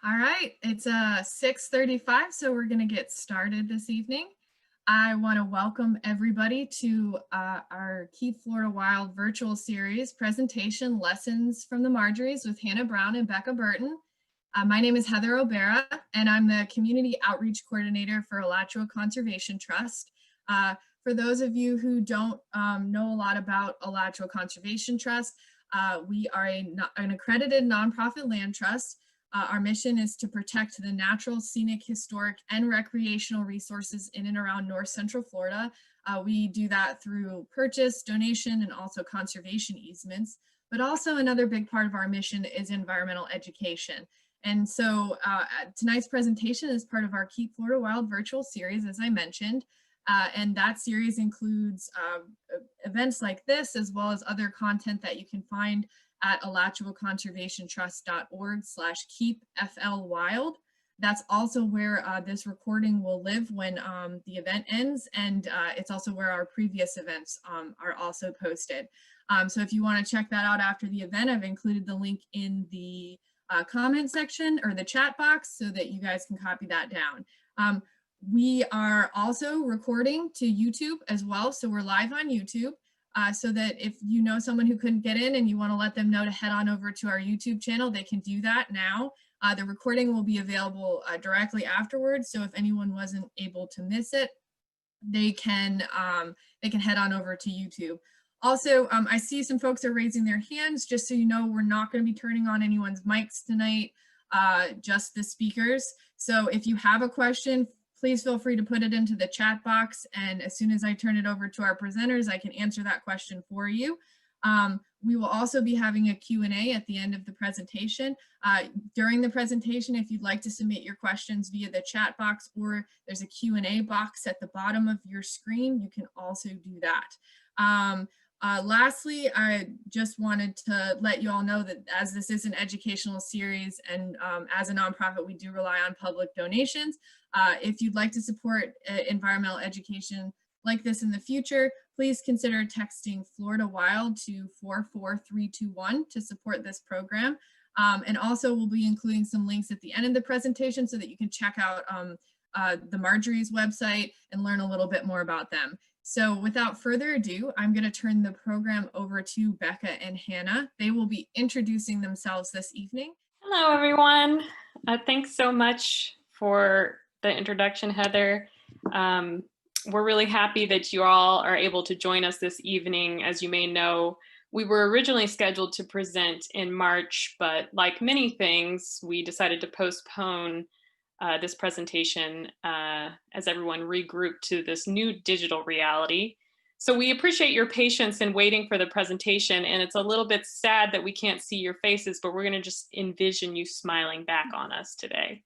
All right, it's 6:35, so we're going to get started this evening. I want to welcome everybody to our Keep Florida Wild virtual series presentation, Lessons from the Marjories with Hannah Brown and Becca Burton. My name is Heather O'Bara, and I'm the Community Outreach Coordinator for Alachua Conservation Trust. For those of you who don't know a lot about Alachua Conservation Trust, we are an accredited nonprofit land trust. Our mission is to protect the natural, scenic, historic, and recreational resources in and around North Central Florida. We do that through purchase, donation, and also conservation easements. But also another big part of our mission is environmental education. And so tonight's presentation is part of our Keep Florida Wild virtual series, as I mentioned. And that series includes events like this, as well as other content that you can find at alachuaconservationtrust.org/keepflwild. That's also where this recording will live when the event ends, and it's also where our previous events are also posted. So if you want to check that out after the event, I've included the link in the comment section or the chat box so that you guys can copy that down. We are also recording to YouTube as well, so we're live on YouTube. So that if you know someone who couldn't get in and you want to let them know to head on over to our YouTube channel, they can do that now. The recording will be available directly afterwards. So if anyone wasn't able to miss it, they can head on over to YouTube. Also, I see some folks are raising their hands. Just so you know, we're not going to be turning on anyone's mics tonight, just the speakers. So if you have a question, please feel free to put it into the chat box, and as soon as I turn it over to our presenters, I can answer that question for you. We will also be having a Q&A at the end of the presentation. During the presentation, if you'd like to submit your questions via the chat box, or there's a Q&A box at the bottom of your screen, you can also do that. Lastly, I just wanted to let you all know that as this is an educational series and as a nonprofit, we do rely on public donations. If you'd like to support environmental education like this in the future, please consider texting Florida Wild to 44321 to support this program. And also we'll be including some links at the end of the presentation so that you can check out the Marjorie's website and learn a little bit more about them. So without further ado, I'm going to turn the program over to Becca and Hannah. They will be introducing themselves this evening. Hello, everyone. Thanks so much for the introduction, Heather. We're really happy that you all are able to join us this evening. As you may know, we were originally scheduled to present in March, but like many things, we decided to postpone this presentation as everyone regrouped to this new digital reality. So we appreciate your patience in waiting for the presentation, and it's a little bit sad that we can't see your faces, but we're going to just envision you smiling back on us today.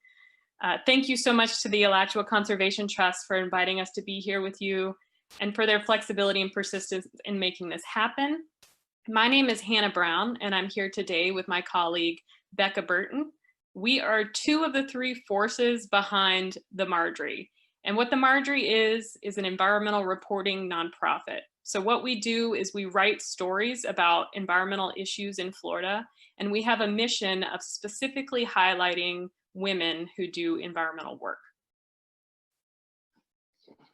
Thank you so much to the Alachua Conservation Trust for inviting us to be here with you and for their flexibility and persistence in making this happen. My name is Hannah Brown, and I'm here today with my colleague, Becca Burton. We are two of the three forces behind the Marjorie. And what the Marjorie is an environmental reporting nonprofit. So what we do is we write stories about environmental issues in Florida, and we have a mission of specifically highlighting women who do environmental work.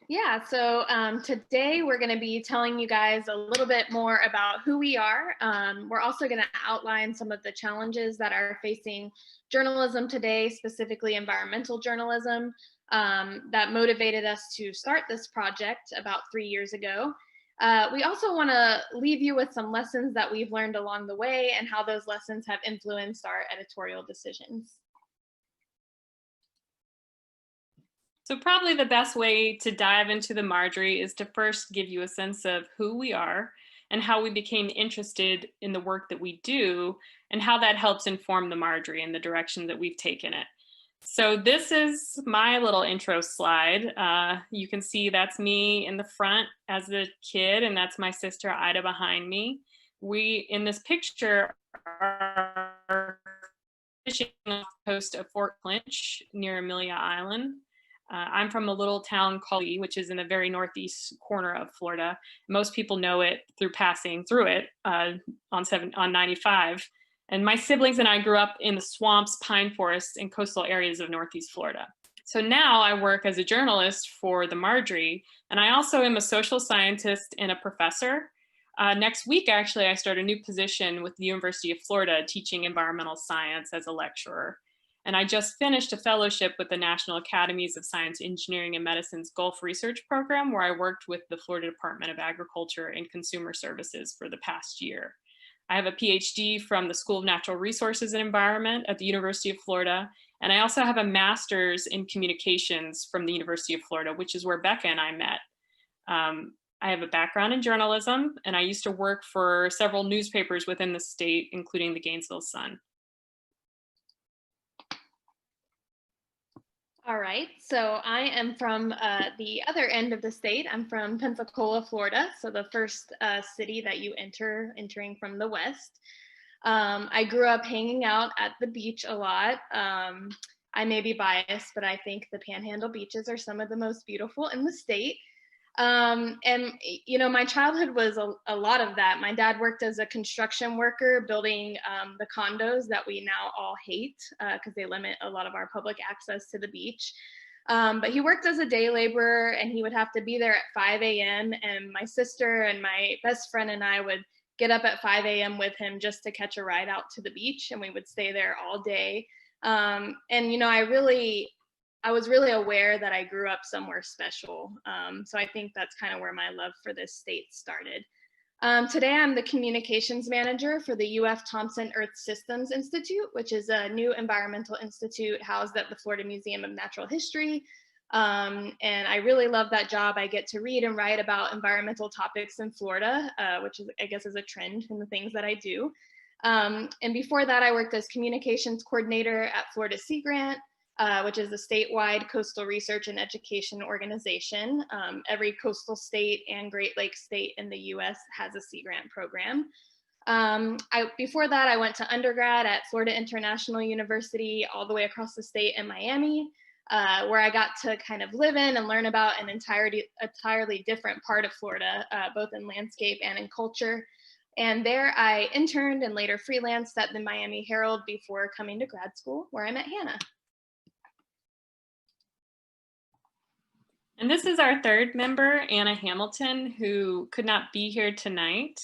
Yeah, so today we're going to be telling you guys a little bit more about who we are. We're also going to outline some of the challenges that are facing journalism today, specifically environmental journalism, that motivated us to start this project about 3 years ago. We also want to leave you with some lessons that we've learned along the way and how those lessons have influenced our editorial decisions. So probably the best way to dive into the Marjorie is to first give you a sense of who we are and how we became interested in the work that we do and how that helps inform the Marjorie and the direction that we've taken it. So this is my little intro slide. You can see that's me in the front as a kid, and that's my sister Ida behind me. We, in this picture, are fishing off the coast of Fort Clinch near Amelia Island. I'm from a little town called Lee, which is in the very northeast corner of Florida. Most people know it through passing through it on 95. And my siblings and I grew up in the swamps, pine forests, and coastal areas of Northeast Florida. So now I work as a journalist for the Marjorie, and I also am a social scientist and a professor. Next week, actually, I start a new position with the University of Florida teaching environmental science as a lecturer. And I just finished a fellowship with the National Academies of Science, Engineering, and Medicine's Gulf Research Program, where I worked with the Florida Department of Agriculture and Consumer Services for the past year. I have a PhD from the School of Natural Resources and Environment at the University of Florida. And I also have a master's in communications from the University of Florida, which is where Becca and I met. I have a background in journalism, and I used to work for several newspapers within the state, including the Gainesville Sun. All right, so I am from the other end of the state. I'm from Pensacola, Florida, so the first city that you entering from the west. I grew up hanging out at the beach a lot. I may be biased, but I think the Panhandle beaches are some of the most beautiful in the state. And you know, my childhood was a lot of that. My dad worked as a construction worker building the condos that we now all hate because they limit a lot of our public access to the beach. But he worked as a day laborer, and he would have to be there at 5 a.m. And my sister and my best friend and I would get up at 5 a.m. with him just to catch a ride out to the beach, and we would stay there all day. And you know, I was really aware that I grew up somewhere special. So I think that's kind of where my love for this state started. Today, I'm the communications manager for the UF Thompson Earth Systems Institute, which is a new environmental institute housed at the Florida Museum of Natural History. And I really love that job. I get to read and write about environmental topics in Florida, which is, I guess, is a trend in the things that I do. And before that, I worked as communications coordinator at Florida Sea Grant, which is a statewide coastal research and education organization. Every coastal state and Great Lakes state in the US has a Sea Grant program. Before that, I went to undergrad at Florida International University all the way across the state in Miami, where I got to kind of live in and learn about an entirely different part of Florida, both in landscape and in culture. And there I interned and later freelanced at the Miami Herald before coming to grad school, where I met Hannah. And this is our third member, Anna Hamilton, who could not be here tonight.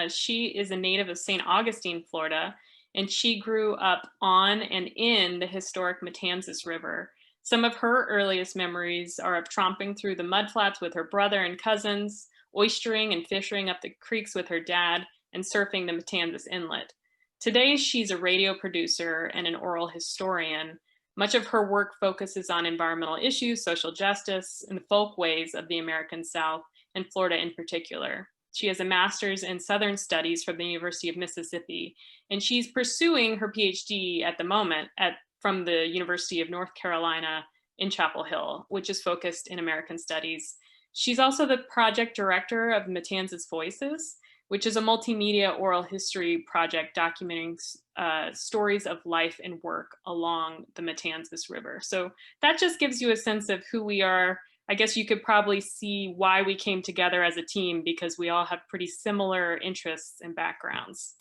She is a native of St. Augustine, Florida, and she grew up on and in the historic Matanzas River. Some of her earliest memories are of tromping through the mudflats with her brother and cousins, oystering and fishing up the creeks with her dad, and surfing the Matanzas Inlet. Today, she's a radio producer and an oral historian. Much of her work focuses on environmental issues, social justice, and the folkways of the American South, and Florida in particular. She has a master's in Southern Studies from the University of Mississippi, and she's pursuing her PhD at the moment from the University of North Carolina in Chapel Hill, which is focused in American Studies. She's also the project director of Matanzas Voices, which is a multimedia oral history project documenting stories of life and work along the Matanzas River. So that just gives you a sense of who we are. I guess you could probably see why we came together as a team, because we all have pretty similar interests and backgrounds.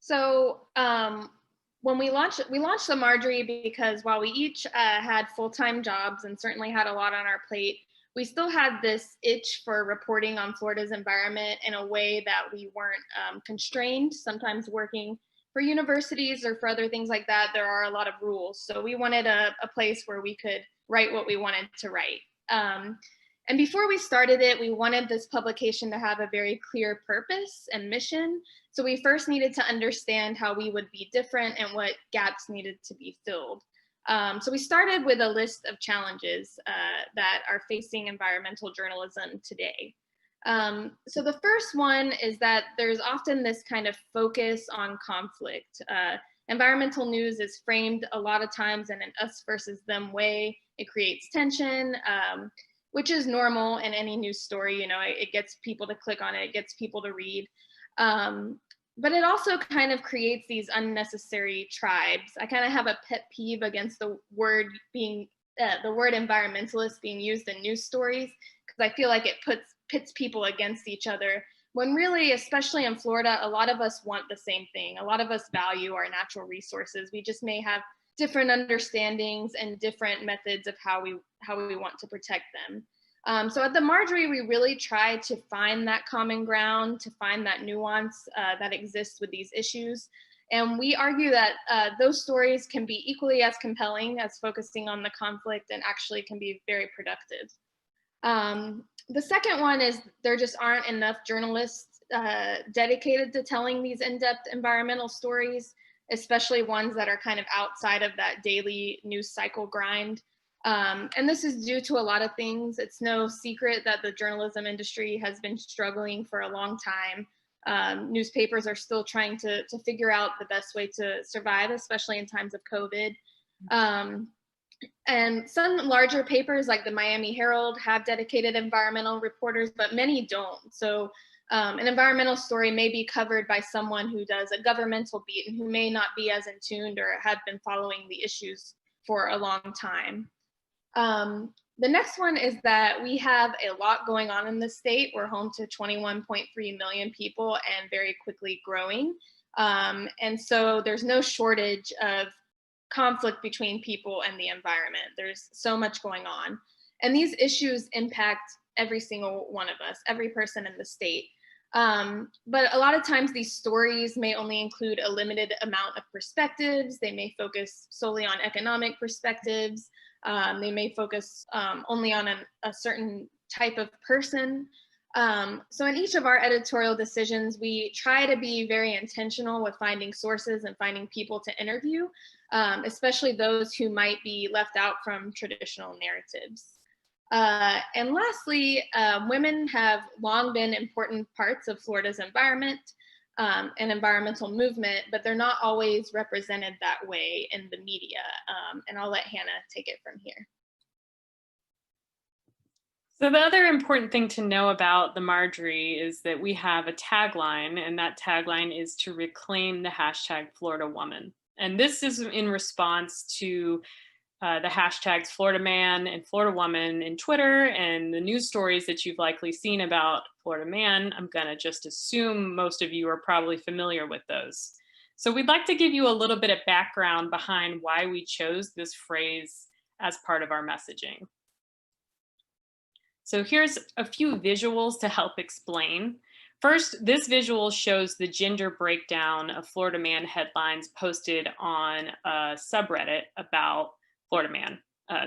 So when we launched the Marjorie because while we each had full-time jobs and certainly had a lot on our plate, we still had this itch for reporting on Florida's environment in a way that we weren't constrained. Sometimes working for universities or for other things like that, there are a lot of rules. So we wanted a place where we could write what we wanted to write. And before we started it, we wanted this publication to have a very clear purpose and mission. So we first needed to understand how we would be different and what gaps needed to be filled. So we started with a list of challenges that are facing environmental journalism today. So the first one is that there's often this kind of focus on conflict. Environmental news is framed a lot of times in an us versus them way. It creates tension, which is normal in any news story. You know, it gets people to click on it, it gets people to read. But it also kind of creates these unnecessary tribes. I kind of have a pet peeve against the word environmentalist being used in news stories, because I feel like it pits people against each other when really, especially in Florida, a lot of us want the same thing. A lot of us value our natural resources. We just may have different understandings and different methods of how we want to protect them. So at the Marjorie, we really try to find that common ground, to find that nuance that exists with these issues. And we argue that those stories can be equally as compelling as focusing on the conflict, and actually can be very productive. The second one is there just aren't enough journalists dedicated to telling these in-depth environmental stories, especially ones that are kind of outside of that daily news cycle grind. And this is due to a lot of things. It's no secret that the journalism industry has been struggling for a long time. Newspapers are still trying to figure out the best way to survive, especially in times of COVID. And some larger papers like the Miami Herald have dedicated environmental reporters, but many don't. So an environmental story may be covered by someone who does a governmental beat and who may not be as in tune or have been following the issues for a long time. The next one is that we have a lot going on in the state. We're home to 21.3 million people and very quickly growing. And so there's no shortage of conflict between people and the environment. There's so much going on. And these issues impact every single one of us, every person in the state. But a lot of times these stories may only include a limited amount of perspectives. They may focus solely on economic perspectives. They may focus only on a certain type of person. So in each of our editorial decisions, we try to be very intentional with finding sources and finding people to interview, especially those who might be left out from traditional narratives. And lastly, women have long been important parts of Florida's environment and environmental movement, but they're not always represented that way in the media. And I'll let Hannah take it from here. So the other important thing to know about the Marjorie is that we have a tagline, and that tagline is to reclaim the hashtag Florida Woman. And this is in response to the hashtags Florida Man and Florida Woman in Twitter and the news stories that you've likely seen about Florida Man. I'm gonna just assume most of you are probably familiar with those. So we'd like to give you a little bit of background behind why we chose this phrase as part of our messaging. So here's a few visuals to help explain. First, this visual shows the gender breakdown of Florida Man headlines posted on a subreddit about Florida Man.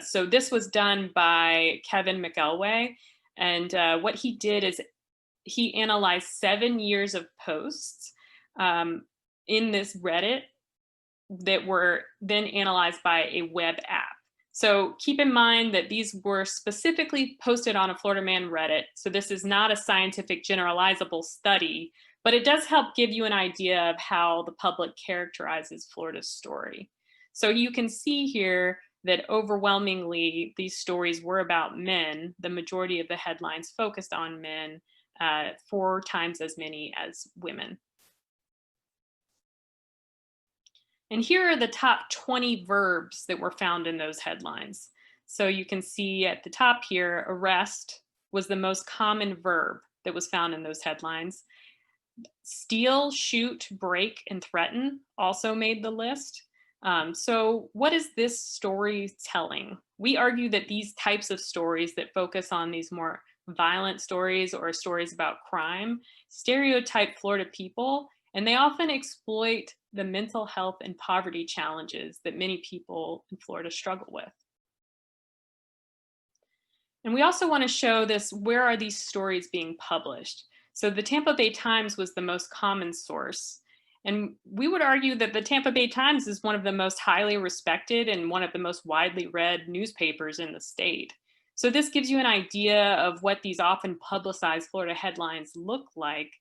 So this was done by Kevin McElway, and what he did is he analyzed 7 years of posts in this Reddit that were then analyzed by a web app. So keep in mind that these were specifically posted on a Florida Man Reddit. So this is not a scientific generalizable study, but it does help give you an idea of how the public characterizes Florida's story. So you can see here that overwhelmingly these stories were about men. The majority of the headlines focused on men, 4 times as many as women. And here are the top 20 verbs that were found in those headlines. So you can see at the top here, arrest was the most common verb that was found in those headlines. Steal, shoot, break, and threaten also made the list. So what is this story telling? We argue that these types of stories that focus on these more violent stories or stories about crime stereotype Florida people, and they often exploit the mental health and poverty challenges that many people in Florida struggle with. And we also want to show this, where are these stories being published? So the Tampa Bay Times was the most common source. And we would argue that the Tampa Bay Times is one of the most highly respected and one of the most widely read newspapers in the state. So this gives you an idea of what these often publicized Florida headlines look like.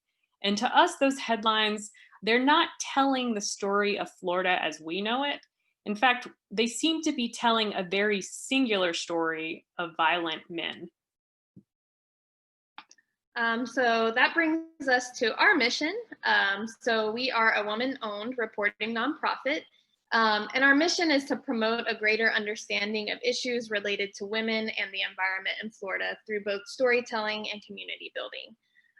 And to us, those headlines, they're not telling the story of Florida as we know it. In fact, they seem to be telling a very singular story of violent men. So that brings us to our mission. So we are a woman-owned reporting nonprofit, and our mission is to promote a greater understanding of issues related to women and the environment in Florida through both storytelling and community building.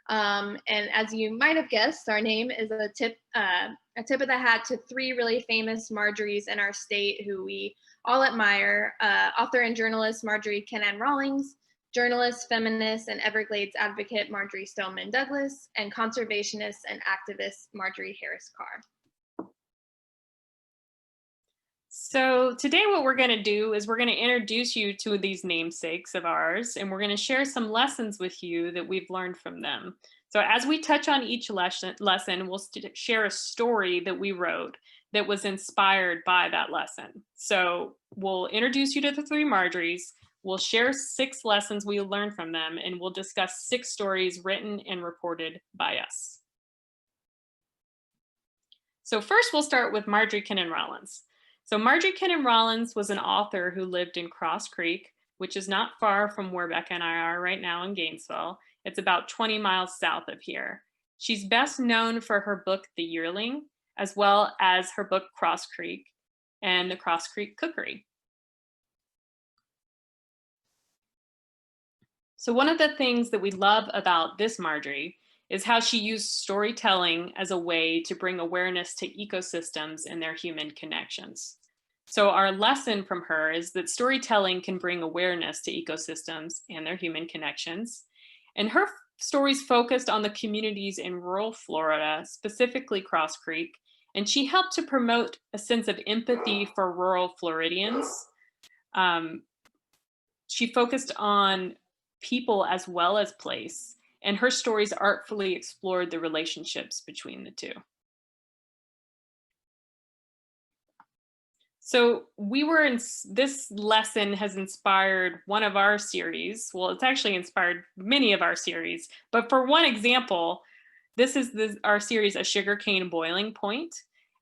And as you might have guessed, our name is a tip of the hat to three really famous Marjories in our state who we all admire: author and journalist Marjorie Kinnan Rawlings, journalist, feminist, and Everglades advocate Marjorie Stoneman Douglas, and conservationist and activist Marjorie Harris Carr. So today what we're going to do is we're going to introduce you to these namesakes of ours, and we're going to share some lessons with you that we've learned from them. So as we touch on each lesson we'll share a story that we wrote that was inspired by that lesson. So we'll introduce you to the three Marjories, we'll share 6 lessons we learned from them, and we'll discuss 6 stories written and reported by us. So first we'll start with Marjorie Kinnan Rawlins. So Marjorie Kinnan Rawlins was an author who lived in Cross Creek, which is not far from where Becca and I are right now in Gainesville. It's about 20 miles south of here. She's best known for her book, The Yearling, as well as her book, Cross Creek, and the Cross Creek Cookery. So one of the things that we love about this Marjorie is how she used storytelling as a way to bring awareness to ecosystems and their human connections. So our lesson from her is that storytelling can bring awareness to ecosystems and their human connections. And her stories focused on the communities in rural Florida, specifically Cross Creek, and she helped to promote a sense of empathy for rural Floridians. She focused on people as well as place, and her stories artfully explored the relationships between the two. So this lesson has inspired one of our series. Well, it's actually inspired many of our series, but for one example, this is our series, A Sugarcane Boiling Point,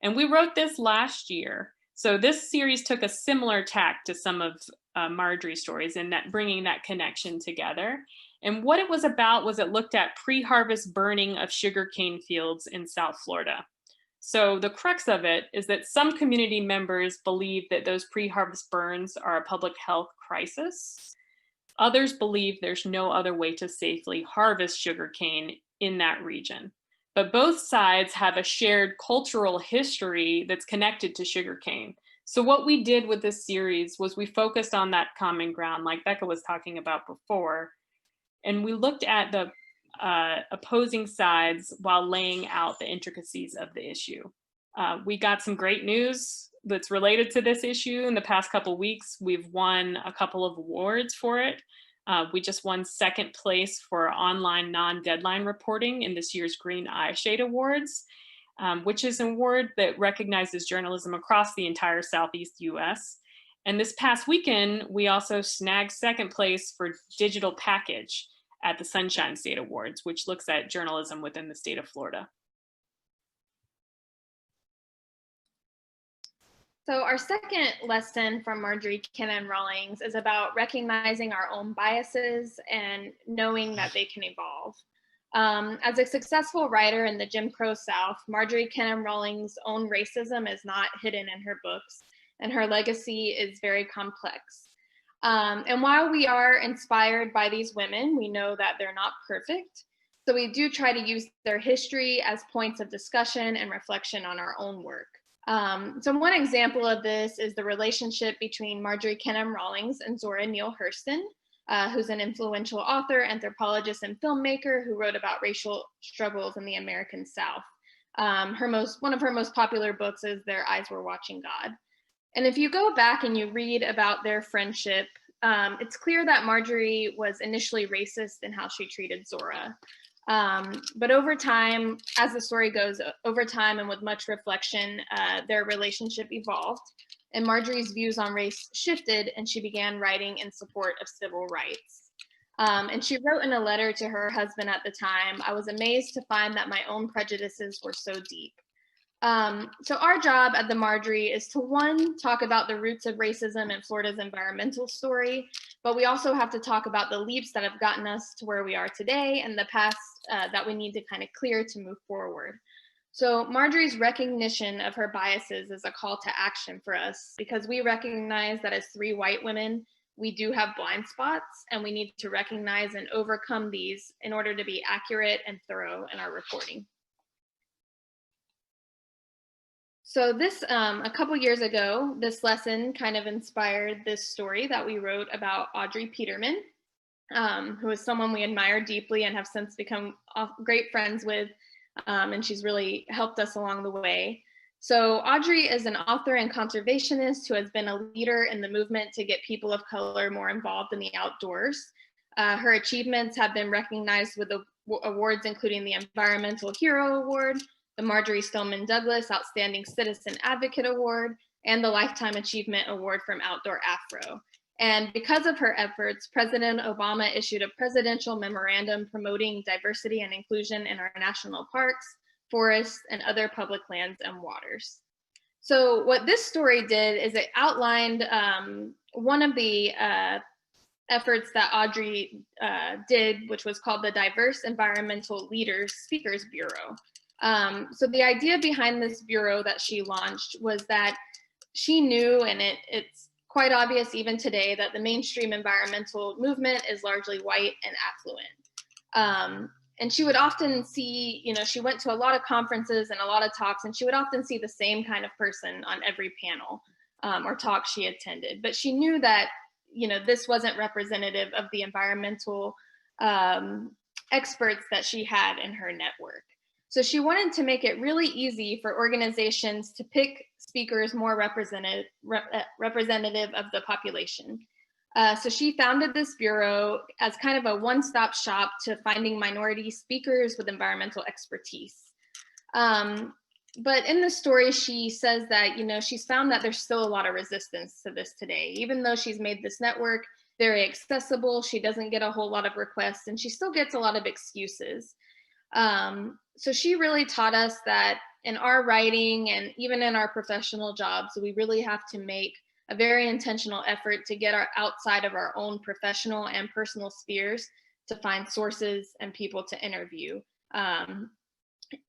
and we wrote this last year. So this series took a similar tack to some of Marjorie's stories in that bringing that connection together. And what it was about was it looked at pre-harvest burning of sugarcane fields in South Florida. So the crux of it is that some community members believe that those pre-harvest burns are a public health crisis. Others believe there's no other way to safely harvest sugarcane in that region. But both sides have a shared cultural history that's connected to sugarcane. So what we did with this series was we focused on that common ground, like Becca was talking about before, and we looked at the opposing sides while laying out the intricacies of the issue. We got some great news that's related to this issue. In the past couple weeks, we've won a couple of awards for it. We just won 2nd place for online non-deadline reporting in this year's Green Eyeshade Awards, which is an award that recognizes journalism across the entire Southeast US. And this past weekend, we also snagged 2nd place for Digital Package at the Sunshine State Awards, which looks at journalism within the state of Florida. So our second lesson from Marjorie Kinnan Rawlings is about recognizing our own biases and knowing that they can evolve. As a successful writer in the Jim Crow South, Marjorie Kinnan Rawlings' own racism is not hidden in her books, and her legacy is very complex. And while we are inspired by these women, we know that they're not perfect. So we do try to use their history as points of discussion and reflection on our own work. So one example of this is the relationship between Marjorie Kinnan Rawlings and Zora Neale Hurston, who's an influential author, anthropologist, and filmmaker who wrote about racial struggles in the American South. One of her most popular books is Their Eyes Were Watching God. And if you go back and you read about their friendship, it's clear that Marjorie was initially racist in how she treated Zora. But over time, as the story goes, over time and with much reflection, their relationship evolved, and Marjorie's views on race shifted, and she began writing in support of civil rights. And she wrote in a letter to her husband at the time, "I was amazed to find that my own prejudices were so deep." So our job at the Marjorie is to, one, talk about the roots of racism in Florida's environmental story, but we also have to talk about the leaps that have gotten us to where we are today and the paths that we need to kind of clear to move forward. So Marjorie's recognition of her biases is a call to action for us, because we recognize that as 3 white women, we do have blind spots, and we need to recognize and overcome these in order to be accurate and thorough in our reporting. So this, a couple years ago, this lesson kind of inspired this story that we wrote about Audrey Peterman, who is someone we admire deeply and have since become great friends with, and she's really helped us along the way. So Audrey is an author and conservationist who has been a leader in the movement to get people of color more involved in the outdoors. Her achievements have been recognized with awards including the Environmental Hero Award, the Marjorie Stoneman Douglas Outstanding Citizen Advocate Award, and the Lifetime Achievement Award from Outdoor Afro. And because of her efforts, President Obama issued a presidential memorandum promoting diversity and inclusion in our national parks, forests, and other public lands and waters. So what this story did is it outlined one of the efforts that Audrey did, which was called the Diverse Environmental Leaders Speakers Bureau. So the idea behind this bureau that she launched was that she knew, and it's quite obvious even today, that the mainstream environmental movement is largely white and affluent. And she would often see, you know, she went to a lot of conferences and a lot of talks, and she would often see the same kind of person on every panel or talk she attended. But she knew that, you know, this wasn't representative of the environmental experts that she had in her network. So she wanted to make it really easy for organizations to pick speakers more representative of the population. So she founded this bureau as kind of a one-stop shop to finding minority speakers with environmental expertise. But in the story, she says that, you know, she's found that there's still a lot of resistance to this today. Even though she's made this network very accessible, she doesn't get a whole lot of requests, and she still gets a lot of excuses. So she really taught us that in our writing and even in our professional jobs, we really have to make a very intentional effort to get outside of our own professional and personal spheres to find sources and people to interview. And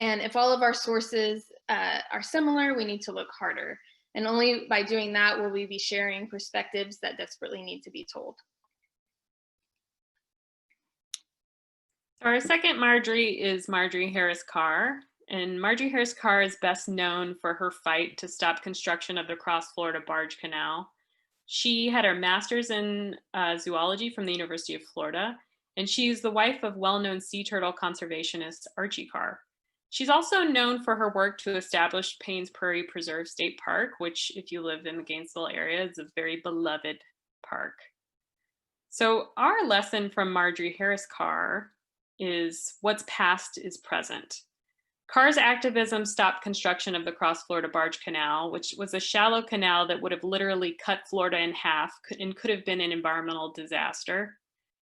if all of our sources are similar, we need to look harder. And only by doing that will we be sharing perspectives that desperately need to be told. Our second Marjorie is Marjorie Harris Carr. And Marjorie Harris Carr is best known for her fight to stop construction of the Cross Florida Barge Canal. She had her master's in zoology from the University of Florida, and she's the wife of well-known sea turtle conservationist Archie Carr. She's also known for her work to establish Payne's Prairie Preserve State Park, which, if you live in the Gainesville area, is a very beloved park. So our lesson from Marjorie Harris Carr is what's past is present. Carr's activism stopped construction of the Cross Florida Barge Canal, which was a shallow canal that would have literally cut Florida in half and could have been an environmental disaster.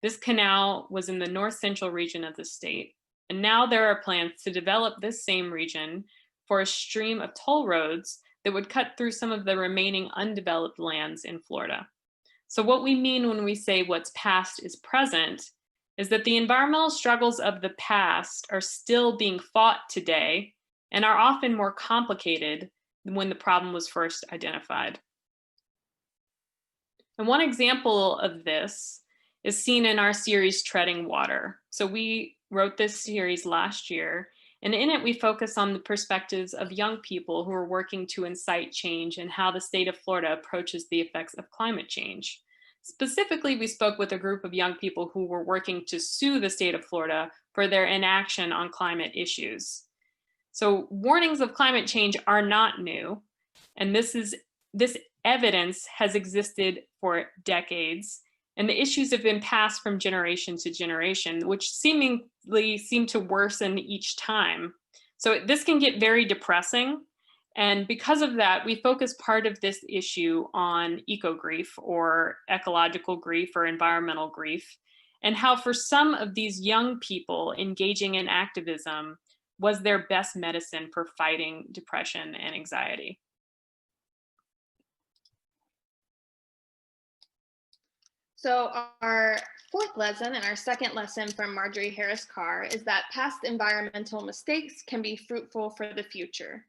This canal was in the north central region of the state, and now there are plans to develop this same region for a stream of toll roads that would cut through some of the remaining undeveloped lands in Florida. So what we mean when we say what's past is present is that the environmental struggles of the past are still being fought today and are often more complicated than when the problem was first identified. And one example of this is seen in our series, Treading Water. So we wrote this series last year, and in it we focus on the perspectives of young people who are working to incite change and how the state of Florida approaches the effects of climate change. Specifically, we spoke with a group of young people who were working to sue the state of Florida for their inaction on climate issues. So warnings of climate change are not new, and this evidence has existed for decades, and the issues have been passed from generation to generation, which seemingly seem to worsen each time. So this can get very depressing. And because of that, we focus part of this issue on eco-grief or ecological grief or environmental grief, and how for some of these young people engaging in activism was their best medicine for fighting depression and anxiety. So our fourth lesson and our second lesson from Marjorie Harris Carr is that past environmental mistakes can be fruitful for the future.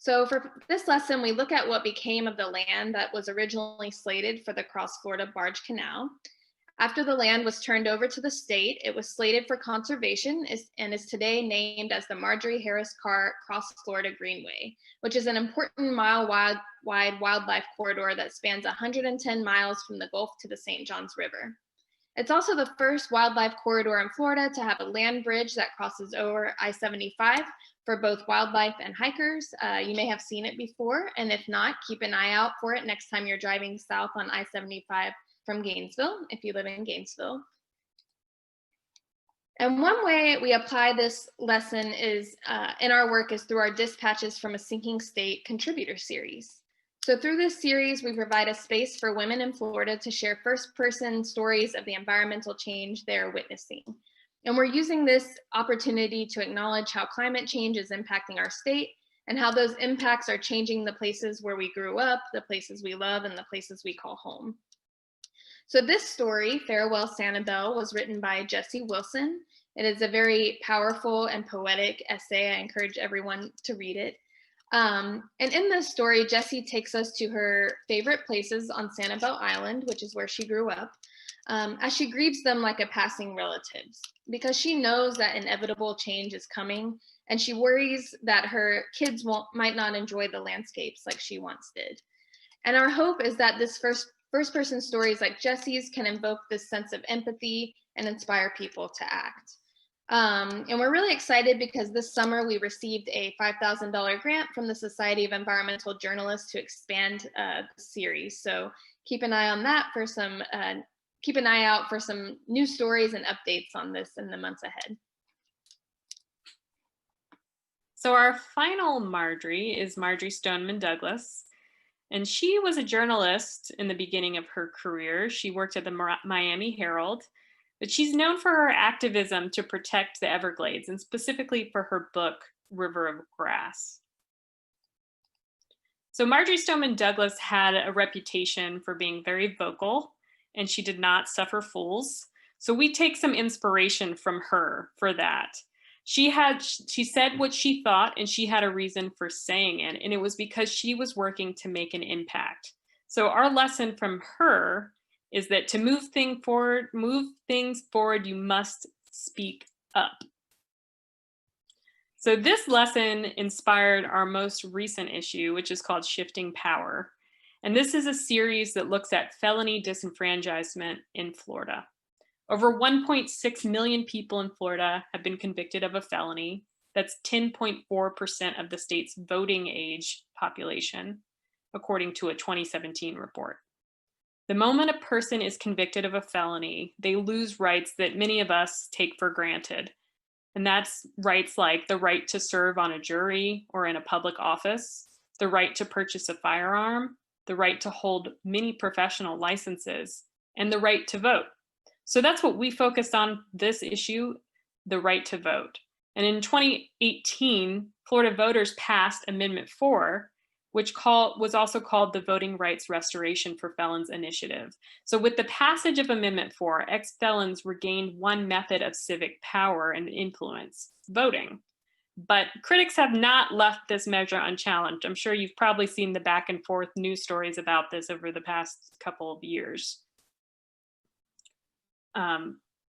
So for this lesson, we look at what became of the land that was originally slated for the Cross Florida Barge Canal. After the land was turned over to the state, it was slated for conservation and is today named as the Marjorie Harris Carr Cross Florida Greenway, which is an important mile-wide wildlife corridor that spans 110 miles from the Gulf to the St. Johns River. It's also the first wildlife corridor in Florida to have a land bridge that crosses over I-75 for both wildlife and hikers. You may have seen it before, and if not, keep an eye out for it next time you're driving south on I-75 from Gainesville, if you live in Gainesville. And one way we apply this lesson is in our work is through our Dispatches from a Sinking State contributor series. So through this series, we provide a space for women in Florida to share first-person stories of the environmental change they're witnessing. And we're using this opportunity to acknowledge how climate change is impacting our state and how those impacts are changing the places where we grew up, the places we love, and the places we call home. So this story, Farewell Sanibel, was written by Jessie Wilson. It is a very powerful and poetic essay. I encourage everyone to read it. And in this story, Jessie takes us to her favorite places on Sanibel Island, which is where she grew up, as she grieves them like a passing relative, because she knows that inevitable change is coming, and she worries that her kids might not enjoy the landscapes like she once did. And our hope is that this first-person stories like Jessie's can invoke this sense of empathy and inspire people to act. And we're really excited because this summer we received a $5,000 grant from the Society of Environmental Journalists to expand the series. So keep an eye on that for some, keep an eye out for some new stories and updates on this in the months ahead. So our final Marjorie is Marjorie Stoneman Douglas. And she was a journalist in the beginning of her career. She worked at the Miami Herald, but she's known for her activism to protect the Everglades, and specifically for her book, River of Grass. So Marjorie Stoneman Douglas had a reputation for being very vocal, and she did not suffer fools. So we take some inspiration from her for that. She said what she thought, and she had a reason for saying it, and it was because she was working to make an impact. So our lesson from her is that to move things forward, you must speak up. So this lesson inspired our most recent issue, which is called Shifting Power. And this is a series that looks at felony disenfranchisement in Florida. Over 1.6 million people in Florida have been convicted of a felony. That's 10.4% of the state's voting age population, according to a 2017 report. The moment a person is convicted of a felony, they lose rights that many of us take for granted. And that's rights like the right to serve on a jury or in a public office, the right to purchase a firearm, the right to hold many professional licenses, and the right to vote. So that's what we focused on this issue, the right to vote. And in 2018, Florida voters passed Amendment 4, which was also called the Voting Rights Restoration for Felons Initiative. So with the passage of Amendment 4, ex-felons regained one method of civic power and influence, voting. But critics have not left this measure unchallenged. I'm sure you've probably seen the back and forth news stories about this over the past couple of years.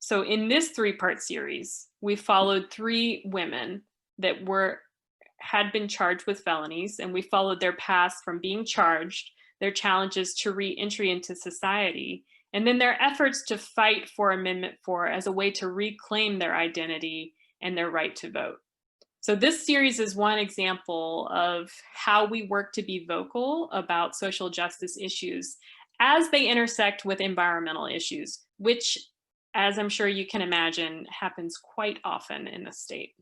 So in this three-part series, we followed 3 women that had been charged with felonies, and we followed their paths from being charged, their challenges to re-entry into society, and then their efforts to fight for Amendment 4 as a way to reclaim their identity and their right to vote. So this series is one example of how we work to be vocal about social justice issues as they intersect with environmental issues, which, as I'm sure you can imagine, happens quite often in the state.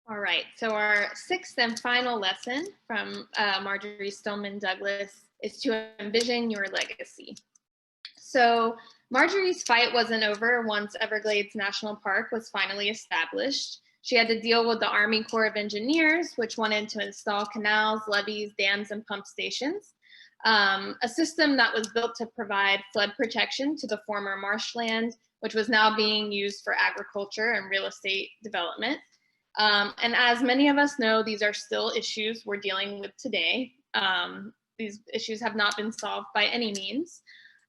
All right, so our 6th and final lesson from Marjorie Stoneman Douglas is to envision your legacy. So Marjorie's fight wasn't over once Everglades National Park was finally established. She had to deal with the Army Corps of Engineers, which wanted to install canals, levees, dams, and pump stations. A system that was built to provide flood protection to the former marshland, which was now being used for agriculture and real estate development. And as many of us know, these are still issues we're dealing with today. These issues have not been solved by any means.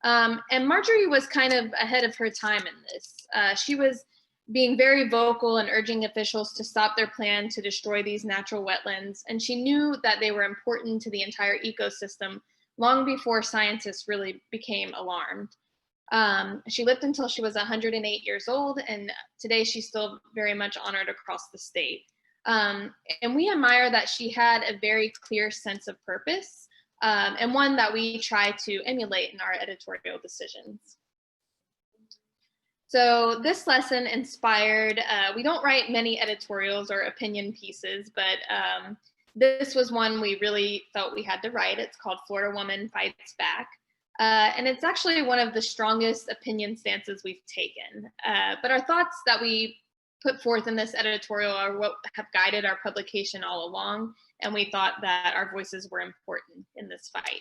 And Marjorie was kind of ahead of her time in this. She was being very vocal and urging officials to stop their plan to destroy these natural wetlands. And she knew that they were important to the entire ecosystem long before scientists really became alarmed. She lived until she was 108 years old, and today she's still very much honored across the state. And we admire that she had a very clear sense of purpose, and one that we try to emulate in our editorial decisions. So this lesson inspired, we don't write many editorials or opinion pieces, but this was one we really felt we had to write. It's called Florida Woman Fights Back. And it's actually one of the strongest opinion stances we've taken. But our thoughts that we put forth in this editorial are what have guided our publication all along, and we thought that our voices were important in this fight.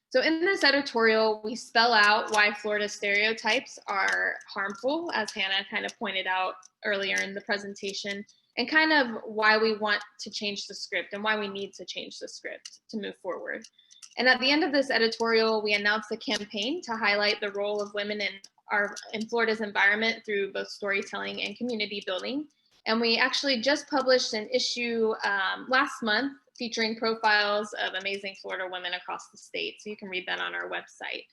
So in this editorial, we spell out why Florida stereotypes are harmful, as Hannah kind of pointed out earlier in the presentation, and kind of why we want to change the script and why we need to change the script to move forward. And at the end of this editorial, we announced a campaign to highlight the role of women in Florida's environment through both storytelling and community building. And we actually just published an issue last month featuring profiles of amazing Florida women across the state. So you can read that on our website.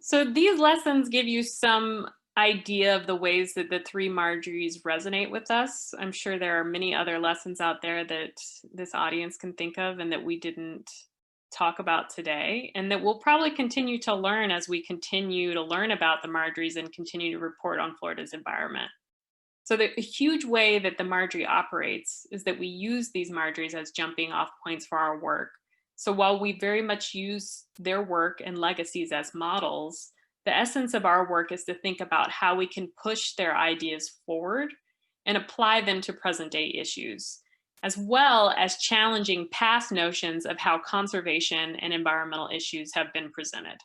So these lessons give you some idea of the ways that the three Marjories resonate with us. I'm sure there are many other lessons out there that this audience can think of and that we didn't talk about today, and that we'll probably continue to learn as we continue to learn about the Marjories and continue to report on Florida's environment. So the huge way that the Marjorie operates is that we use these Marjories as jumping off points for our work. So while we very much use their work and legacies as models, the essence of our work is to think about how we can push their ideas forward and apply them to present day issues, as well as challenging past notions of how conservation and environmental issues have been presented.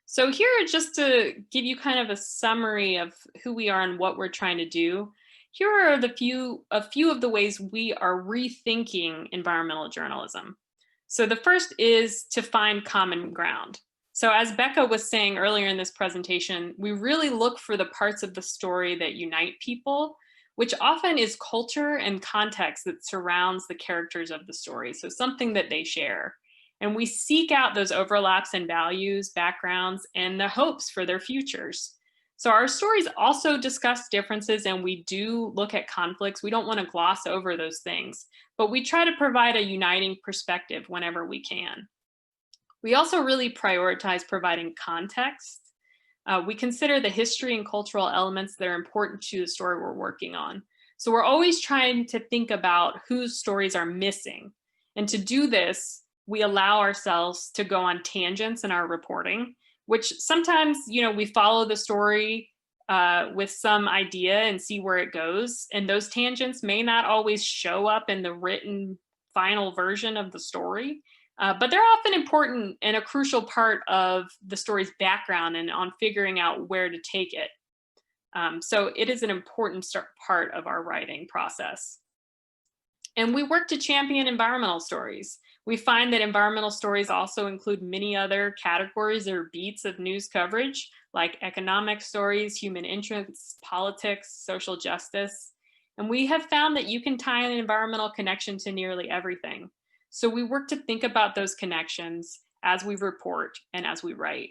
So here, just to give you kind of a summary of who we are and what we're trying to do, here are a few of the ways we are rethinking environmental journalism. So the first is to find common ground. So as Becca was saying earlier in this presentation, we really look for the parts of the story that unite people, which often is culture and context that surrounds the characters of the story. So something that they share. And we seek out those overlaps in values, backgrounds, and the hopes for their futures. So our stories also discuss differences, and we do look at conflicts. We don't want to gloss over those things, but we try to provide a uniting perspective whenever we can. We also really prioritize providing context. We consider the history and cultural elements that are important to the story we're working on. So we're always trying to think about whose stories are missing. And to do this, we allow ourselves to go on tangents in our reporting, which sometimes, we follow the story with some idea and see where it goes. And those tangents may not always show up in the written final version of the story, but they're often important and a crucial part of the story's background and on figuring out where to take it. So it is an important part of our writing process. And we work to champion environmental stories. We find that environmental stories also include many other categories or beats of news coverage, like economic stories, human interests, politics, social justice. And we have found that you can tie an environmental connection to nearly everything. So we work to think about those connections as we report and as we write.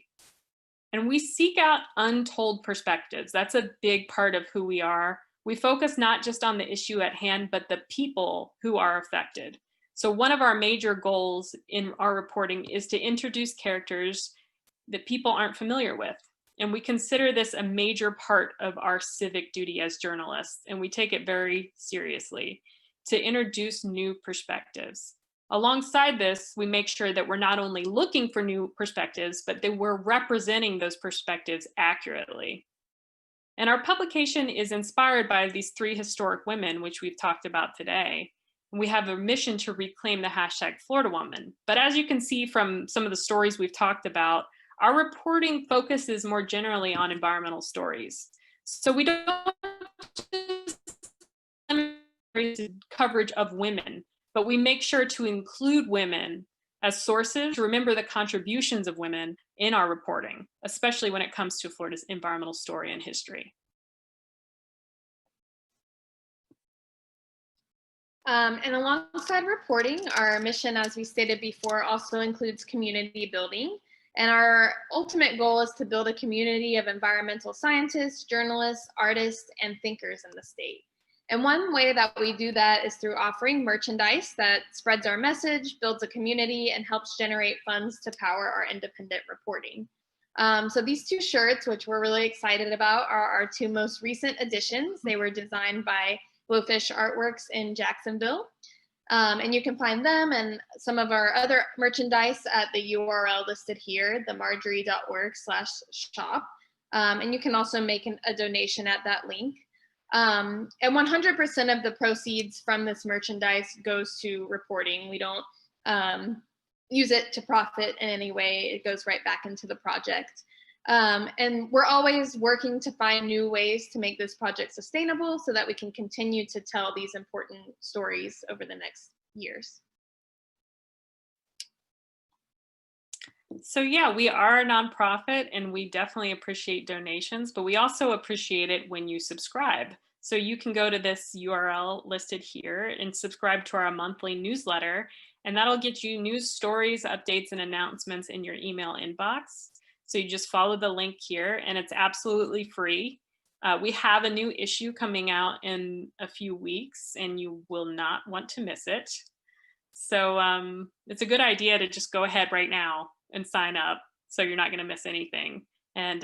And we seek out untold perspectives. That's a big part of who we are. We focus not just on the issue at hand, but the people who are affected. So one of our major goals in our reporting is to introduce characters that people aren't familiar with. And we consider this a major part of our civic duty as journalists, and we take it very seriously to introduce new perspectives. Alongside this, we make sure that we're not only looking for new perspectives, but that we're representing those perspectives accurately. And our publication is inspired by these three historic women, which we've talked about today. And we have a mission to reclaim the hashtag Florida Woman. But as you can see from some of the stories we've talked about, our reporting focuses more generally on environmental stories. So we don't just coverage of women, but we make sure to include women as sources to remember the contributions of women in our reporting, especially when it comes to Florida's environmental story and history. And alongside reporting, our mission, as we stated before, also includes community building. And our ultimate goal is to build a community of environmental scientists, journalists, artists, and thinkers in the state. And one way that we do that is through offering merchandise that spreads our message, builds a community, and helps generate funds to power our independent reporting. So these two shirts, which we're really excited about, are our two most recent additions. They were designed by Blowfish Artworks in Jacksonville. And you can find them and some of our other merchandise at the URL listed here, themarjorie.org/shop. And you can also make a donation at that link. And 100% of the proceeds from this merchandise goes to reporting. We don't use it to profit in any way. It goes right back into the project. And we're always working to find new ways to make this project sustainable so that we can continue to tell these important stories over the next years. So yeah, we are a nonprofit and we definitely appreciate donations, but we also appreciate it when you subscribe. So you can go to this URL listed here and subscribe to our monthly newsletter, and that'll get you news stories, updates, and announcements in your email inbox. So you just follow the link here and it's absolutely free. We have a new issue coming out in a few weeks and you will not want to miss it. So it's a good idea to just go ahead right now and sign up so you're not going to miss anything. And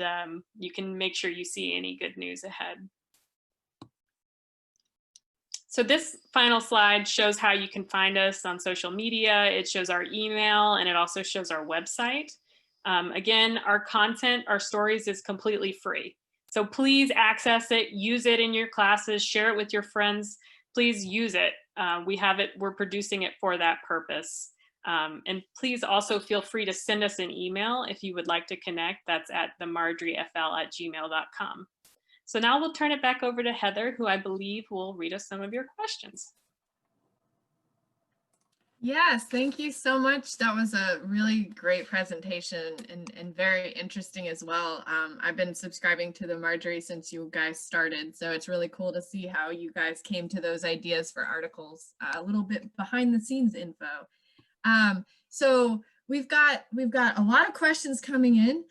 you can make sure you see any good news ahead. So this final slide shows how you can find us on social media. It shows our email and it also shows our website. Again, our content, our stories is completely free. So please access it, use it in your classes, share it with your friends. Please use it. We have it, we're producing it for that purpose. And please also feel free to send us an email if you would like to connect. That's at themarjoriefl@gmail.com. So now we'll turn it back over to Heather, who I believe will read us some of your questions. Yes, thank you so much. That was a really great presentation and very interesting as well. I've been subscribing to the Marjorie since you guys started, so it's really cool to see how you guys came to those ideas for articles, a little bit behind the scenes info. So we've got a lot of questions coming in.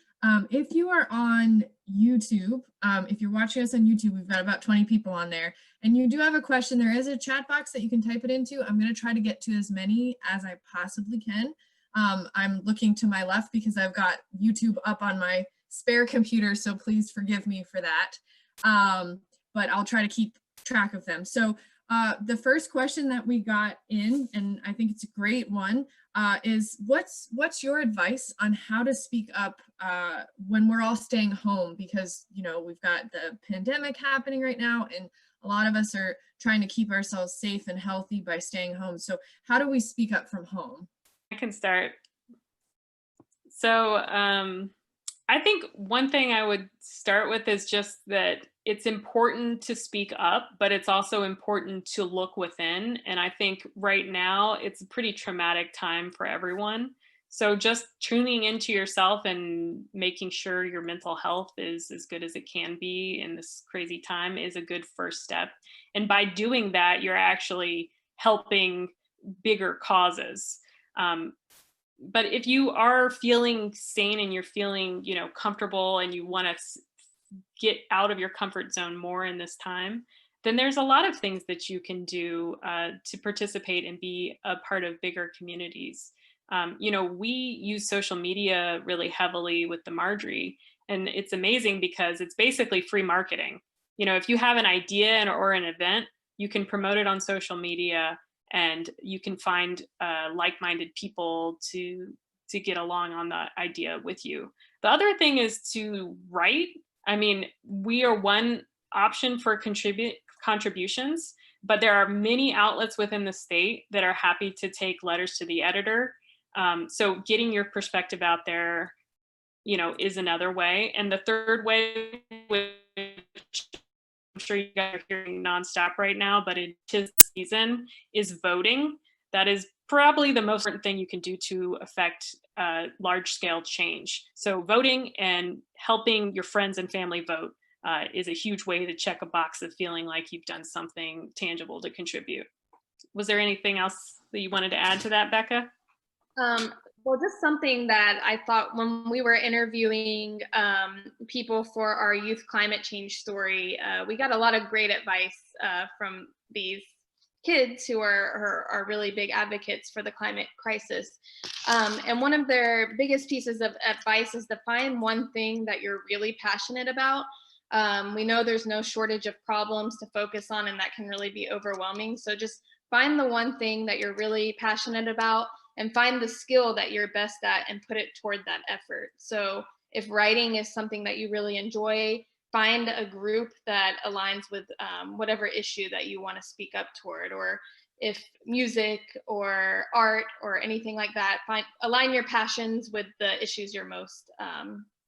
If you are on YouTube, if you're watching us on YouTube, we've got about 20 people on there, and you do have a question, there is a chat box that you can type it into. I'm going to try to get to as many as I possibly can. I'm looking to my left because I've got YouTube up on my spare computer, so please forgive me for that. But I'll try to keep track of them. So the first question that we got in, and I think it's a great one, is what's your advice on how to speak up when we're all staying home? Because, you know, we've got the pandemic happening right now, and a lot of us are trying to keep ourselves safe and healthy by staying home. So how do we speak up from home? I can start. So I think one thing I would start with is just that it's important to speak up, but it's also important to look within. And I think right now it's a pretty traumatic time for everyone. So just tuning into yourself and making sure your mental health is as good as it can be in this crazy time is a good first step. And by doing that, you're actually helping bigger causes. But if you are feeling sane and you're feeling, you know, comfortable and you want to get out of your comfort zone more in this time, then there's a lot of things that you can do to participate and be a part of bigger communities. You know, we use social media really heavily with the Marjorie, and it's amazing because it's basically free marketing. You know, if you have an idea or an event, you can promote it on social media and you can find like-minded people to get along on the idea with you. The other thing is to write. I mean, we are one option for contributions, but there are many outlets within the state that are happy to take letters to the editor. So getting your perspective out there is another way. And the third way, which I'm sure you guys are hearing nonstop right now, but it is season, is voting. That is probably the most important thing you can do to affect large scale change. So voting and helping your friends and family vote is a huge way to check a box of feeling like you've done something tangible to contribute. Was there anything else that you wanted to add to that, Becca? Well, just something that I thought when we were interviewing people for our youth climate change story, we got a lot of great advice from these kids who are really big advocates for the climate crisis. And one of their biggest pieces of advice is to find one thing that you're really passionate about. We know there's no shortage of problems to focus on, and that can really be overwhelming. So just find the one thing that you're really passionate about and find the skill that you're best at and put it toward that effort. So if writing is something that you really enjoy, find a group that aligns with whatever issue that you want to speak up toward. Or if music or art or anything like that, align your passions with the issues you're most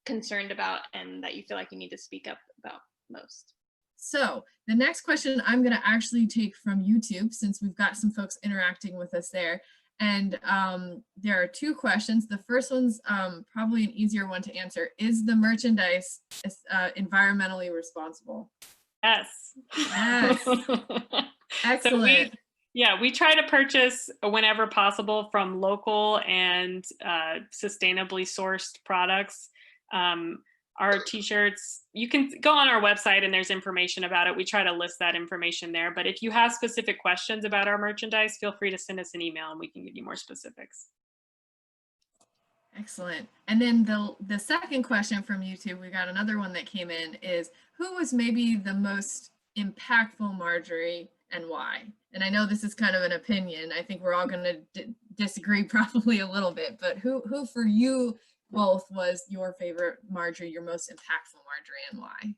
concerned about and that you feel like you need to speak up about most. So the next question I'm going to actually take from YouTube, since we've got some folks interacting with us there. And there are two questions. The first one's probably an easier one to answer. Is the merchandise environmentally responsible? Yes. Yes. Excellent. So we try to purchase whenever possible from local and sustainably sourced products. Our t-shirts, you can go on our website and there's information about it. We try to list that information there. But if you have specific questions about our merchandise, feel free to send us an email and we can give you more specifics. Excellent. And then the second question from YouTube, we got another one that came in, is who was maybe the most impactful Marjorie and why? And I know this is kind of an opinion. I think we're all going to disagree probably a little bit, but who for you both was your favorite Marjorie, your most impactful Marjorie, and why?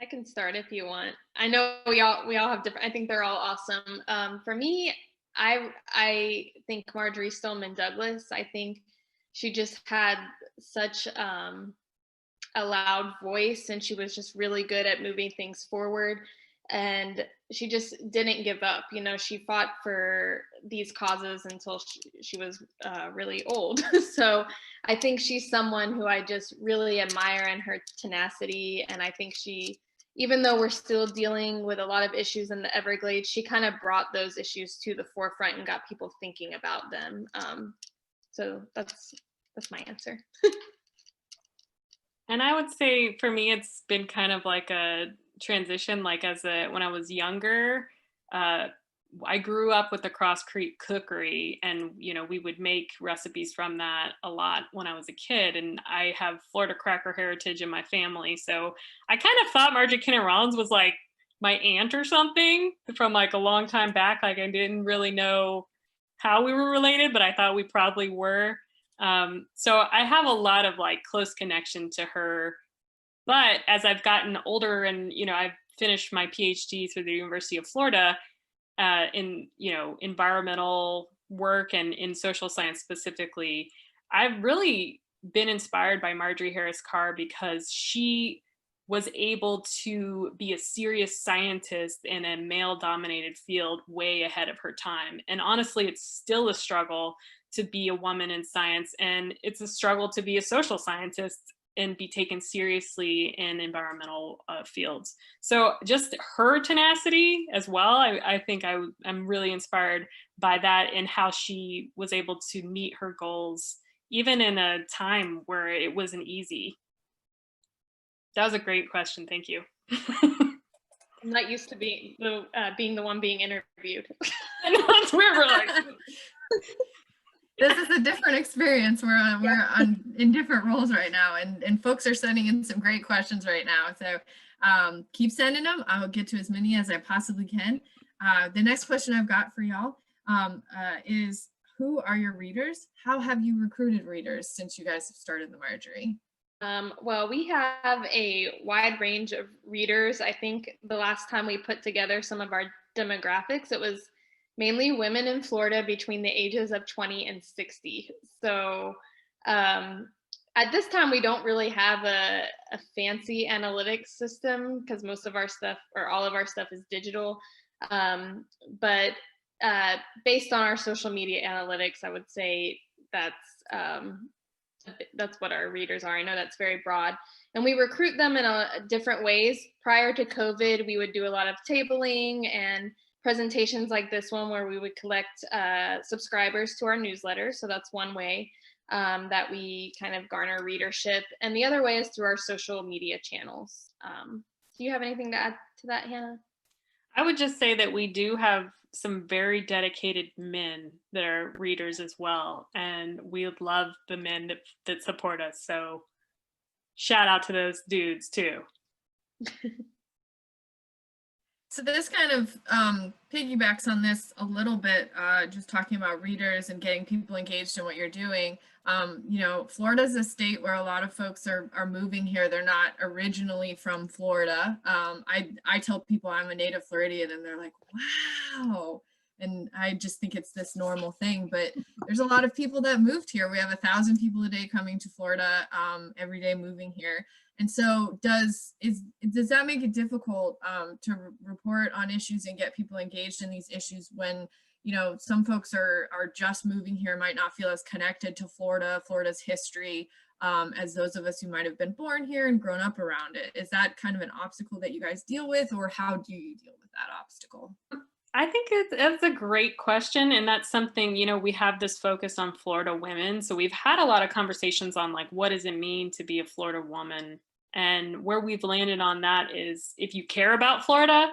I can start if you want. I know we all have different, I think they're all awesome. For me, I think Marjory Stoneman Douglas. I think she just had such a loud voice, and she was just really good at moving things forward. And she just didn't give up. You know, she fought for these causes until she was really old. So I think she's someone who I just really admire in her tenacity. And I think she, even though we're still dealing with a lot of issues in the Everglades, she kind of brought those issues to the forefront and got people thinking about them. So that's my answer. And I would say for me, it's been kind of like a transition. Like when I was younger, I grew up with the Cross Creek Cookery, and we would make recipes from that a lot when I was a kid. And I have Florida cracker heritage in my family, so I kind of thought Marjorie Kinnan Rawlings was like my aunt or something from like a long time back. Like I didn't really know how we were related, but I thought we probably were. So I have a lot of like close connection to her. But as I've gotten older and, I've finished my PhD through the University of Florida in, environmental work and in social science specifically, I've really been inspired by Marjorie Harris Carr because she was able to be a serious scientist in a male-dominated field way ahead of her time. And honestly, it's still a struggle to be a woman in science, and it's a struggle to be a social scientist and be taken seriously in environmental fields. So just her tenacity as well, I think I'm really inspired by that and how she was able to meet her goals, even in a time where it wasn't easy. That was a great question. Thank you. I'm not used to being the one being interviewed. I know, it's weird. We're like, this is a different experience. We're in different roles right now, and folks are sending in some great questions right now. So keep sending them. I'll get to as many as I possibly can. The next question I've got for y'all is, who are your readers? How have you recruited readers since you guys have started the Marjorie? Well, we have a wide range of readers. I think the last time we put together some of our demographics, it was mainly women in Florida between the ages of 20 and 60. So At this time, we don't really have a fancy analytics system because most of our stuff or all of our stuff is digital. Um, but based on our social media analytics, I would say that's what our readers are. I know that's very broad. And we recruit them in different ways. Prior to COVID, we would do a lot of tabling and presentations like this one where we would collect subscribers to our newsletter. So that's one way that we kind of garner readership. And the other way is through our social media channels. Do you have anything to add to that, Hannah? I would just say that we do have some very dedicated men that are readers as well. And we love the men that support us. So shout out to those dudes too. So this kind of piggybacks on this a little bit, just talking about readers and getting people engaged in what you're doing. You know, Florida is a state where a lot of folks are moving here. They're not originally from Florida. I tell people I'm a native Floridian and they're like, wow. And I just think it's this normal thing, but there's a lot of people that moved here. We have 1,000 people a day coming to Florida every day moving here. And so does that make it difficult to report on issues and get people engaged in these issues when, you know, some folks are just moving here, might not feel as connected to Florida's history as those of us who might have been born here and grown up around it? Is that kind of an obstacle that you guys deal with, or how do you deal with that obstacle? I think it's a great question. And that's something, you know, we have this focus on Florida women. So we've had a lot of conversations on like, what does it mean to be a Florida woman? And where we've landed on that is if you care about Florida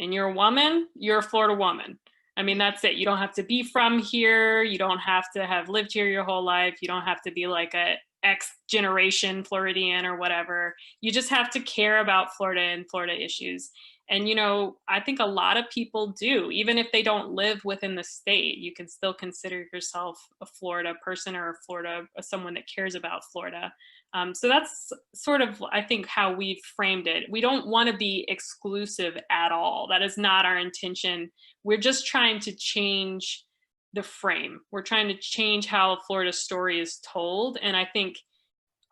and you're a woman, you're a Florida woman. I mean, that's it. You don't have to be from here. You don't have to have lived here your whole life. You don't have to be like a X generation Floridian or whatever. You just have to care about Florida and Florida issues. And, you know, I think a lot of people do, even if they don't live within the state, you can still consider yourself a Florida person or someone that cares about Florida. So that's sort of, I think, how we've framed it. We don't want to be exclusive at all. That is not our intention. We're just trying to change the frame. We're trying to change how a Florida story is told. And I think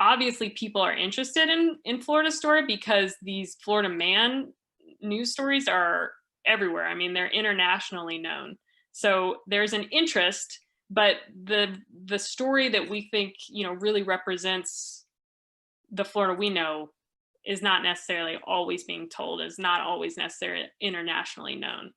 obviously people are interested in Florida story because these Florida man news stories are everywhere. I mean, they're internationally known. So there's an interest, but the story that we think, you know, really represents the Florida we know is not necessarily always being told, is not always necessarily internationally known.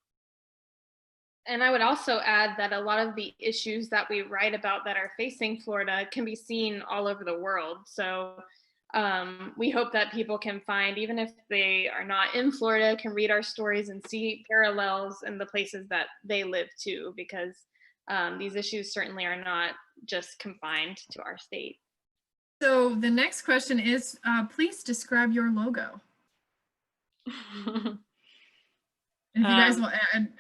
And I would also add that a lot of the issues that we write about that are facing Florida can be seen all over the world. So we hope that people can find, even if they are not in Florida, can read our stories and see parallels in the places that they live too, because these issues certainly are not just confined to our state. So the next question is, please describe your logo. If you guys will,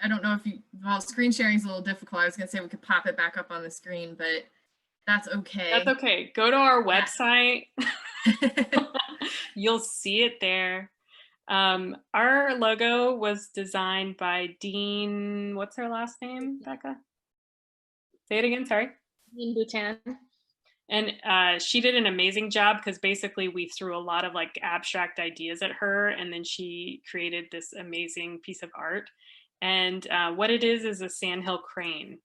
I don't know if you, well, screen sharing is a little difficult. I was gonna say we could pop it back up on the screen, but that's okay. That's okay. Go to our website. You'll see it there. Our logo was designed by Dean, what's her last name, Becca? Say it again, sorry. Dean Bhutan. And she did an amazing job because basically we threw a lot of like abstract ideas at her and then she created this amazing piece of art. And what it is a sandhill crane.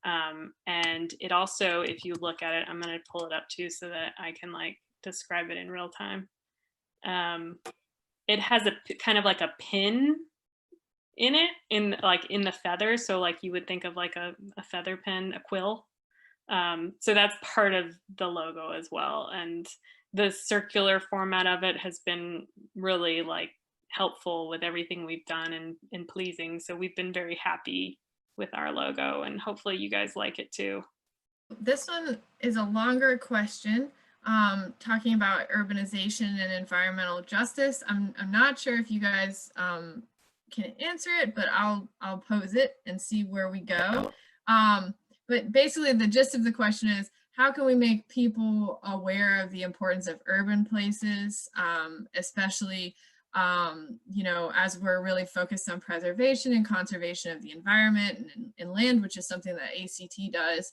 And it also, if you look at it, I'm going to pull it up too so that I can like describe it in real time. It has a kind of like a pin in it, in the feather. So like you would think of like a feather pen, a quill. So that's part of the logo as well. And the circular format of it has been really like helpful with everything we've done and pleasing. So we've been very happy with our logo and hopefully you guys like it too. This one is a longer question, talking about urbanization and environmental justice. I'm not sure if you guys can answer it, but I'll pose it and see where we go. But basically the gist of the question is, how can we make people aware of the importance of urban places, especially you know, as we're really focused on preservation and conservation of the environment and land, which is something that ACT does.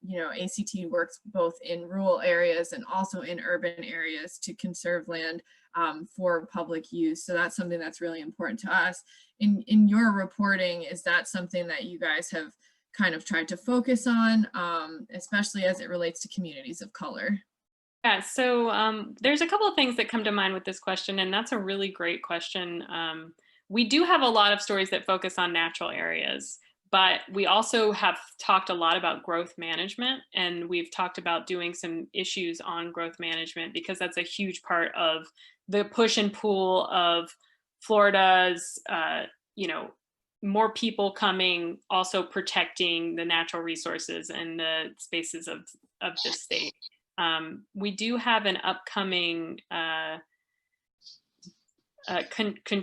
You know, ACT works both in rural areas and also in urban areas to conserve land for public use. So that's something that's really important to us. In your reporting, is that something that you guys have kind of tried to focus on, especially as it relates to communities of color? Yeah, so there's a couple of things that come to mind with this question, and that's a really great question. We do have a lot of stories that focus on natural areas, but we also have talked a lot about growth management, and we've talked about doing some issues on growth management because that's a huge part of the push and pull of Florida's, you know, more people coming, also protecting the natural resources and the spaces of the state. We do have an upcoming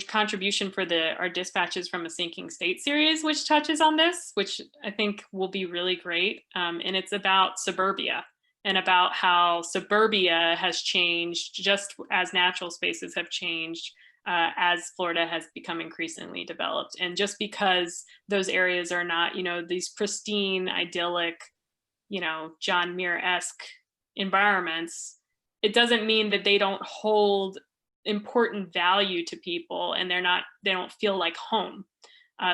contribution for our Dispatches from a Sinking State series, which touches on this, which I think will be really great. And it's about suburbia and about how suburbia has changed just as natural spaces have changed as Florida has become increasingly developed. And just because those areas are not, you know, these pristine, idyllic, you know, John Muir-esque environments, it doesn't mean that they don't hold important value to people and they don't feel like home.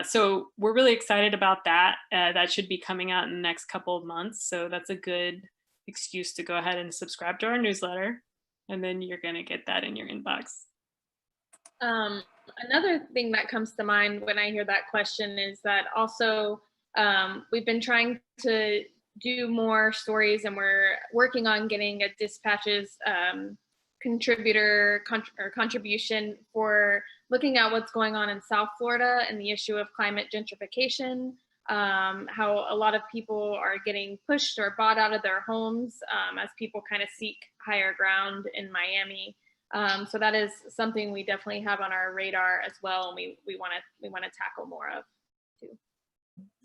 So we're really excited about that. That should be coming out in the next couple of months. So that's a good excuse to go ahead and subscribe to our newsletter. And then you're gonna get that in your inbox. Another thing that comes to mind when I hear that question is that also we've been trying to do more stories, and we're working on getting a Dispatches contribution for looking at what's going on in South Florida and the issue of climate gentrification, how a lot of people are getting pushed or bought out of their homes as people kind of seek higher ground in Miami. So that is something we definitely have on our radar as well, and we want to tackle more of too.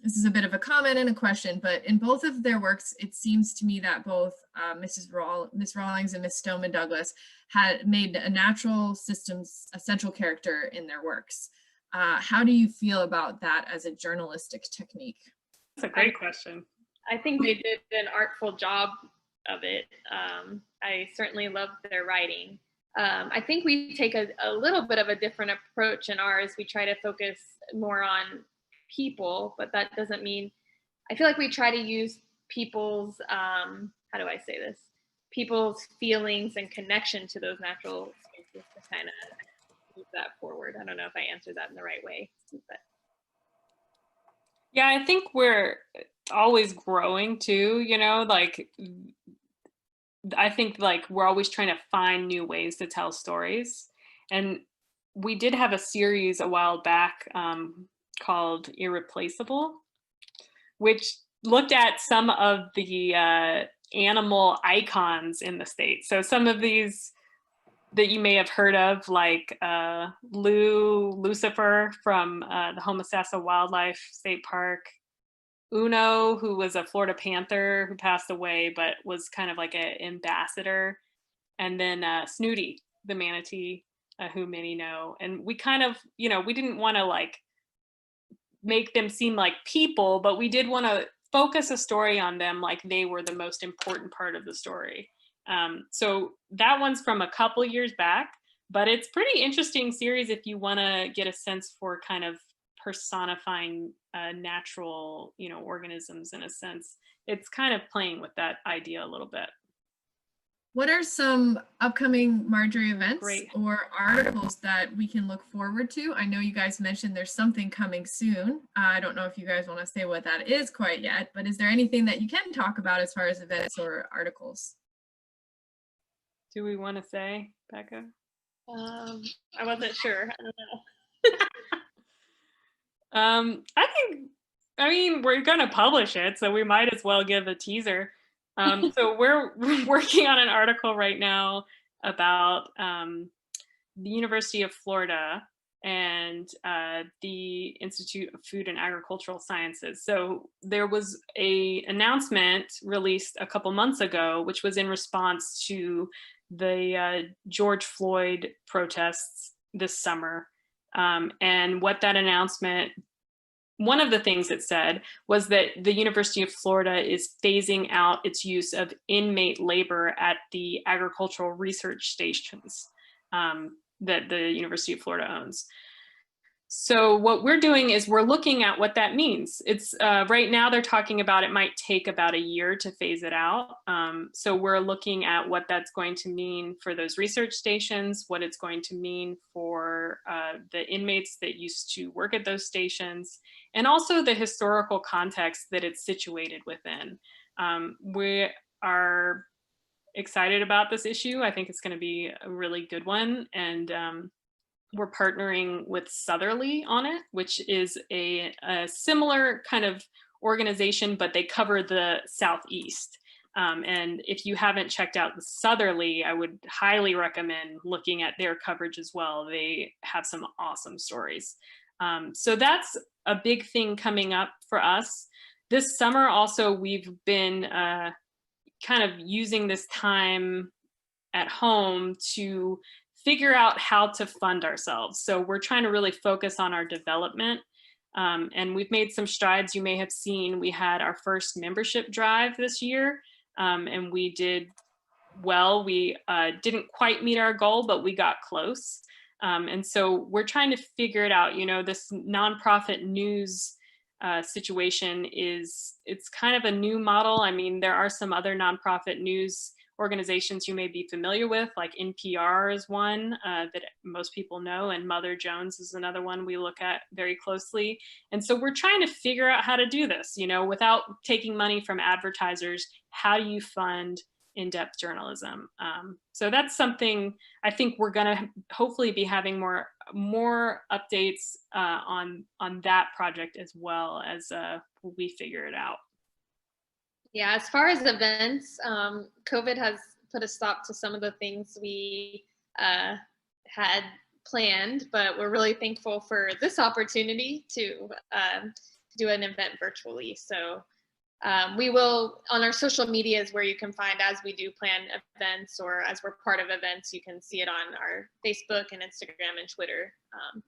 This is a bit of a comment and a question, but in both of their works, it seems to me that both Miss Rawlings and Miss Stoneman Douglas had made a natural systems a central character in their works. How do you feel about that as a journalistic technique? That's a great question. I think they did an artful job of it. I certainly love their writing. I think we take a little bit of a different approach in ours. We try to focus more on people, but that doesn't mean, I feel like we try to use people's, how do I say this? People's feelings and connection to those natural spaces to kind of move that forward. I don't know if I answered that in the right way. But. Yeah, I think we're always growing too, you know, like, I think like we're always trying to find new ways to tell stories. And we did have a series a while back called Irreplaceable, which looked at some of the animal icons in the state. So some of these that you may have heard of, like Lucifer from the Homosassa Wildlife State Park, Uno, who was a Florida Panther who passed away, but was kind of like an ambassador. And then Snooty, the manatee, who many know. And we kind of, you know, we didn't want to like make them seem like people, but we did want to focus a story on them like they were the most important part of the story. So that one's from a couple years back, but it's pretty interesting series if you want to get a sense for kind of personifying natural, you know, organisms in a sense. It's kind of playing with that idea a little bit. What are some upcoming Marjorie events Great. or articles that we can look forward to? I know you guys mentioned there's something coming soon. I don't know if you guys want to say what that is quite yet, but is there anything that you can talk about as far as events or articles? Do we want to say, Becca? I wasn't sure. I don't know. I mean, we're going to publish it, so we might as well give a teaser. So we're working on an article right now about the University of Florida and the Institute of Food and Agricultural Sciences. So there was an announcement released a couple months ago, which was in response to the George Floyd protests this summer. And what that announcement, one of the things it said was that the University of Florida is phasing out its use of inmate labor at the agricultural research stations that the University of Florida owns. So what we're doing is we're looking at what that means. It's right now they're talking about it might take about a year to phase it out. So we're looking at what that's going to mean for those research stations, what it's going to mean for the inmates that used to work at those stations, and also the historical context that it's situated within. We are excited about this issue. I think it's going to be a really good one. And we're partnering with Southerly on it, which is a similar kind of organization, but they cover the Southeast. And if you haven't checked out the Southerly, I would highly recommend looking at their coverage as well. They have some awesome stories. So that's a big thing coming up for us. This summer also, we've been kind of using this time at home to figure out how to fund ourselves. So we're trying to really focus on our development. And we've made some strides. You may have seen we had our first membership drive this year, and we did well. We didn't quite meet our goal, but we got close. And so we're trying to figure it out. You know, this nonprofit news situation it's kind of a new model. I mean, there are some other nonprofit news organizations you may be familiar with, like NPR is one that most people know, and Mother Jones is another one we look at very closely. And so we're trying to figure out how to do this, you know, without taking money from advertisers. How do you fund in-depth journalism? So that's something I think we're going to hopefully be having more updates on that project as well as we figure it out. Yeah, as far as events, COVID has put a stop to some of the things we had planned, but we're really thankful for this opportunity to do an event virtually. So we will, on our social media is where you can find as we do plan events or as we're part of events, you can see it on our Facebook and Instagram and Twitter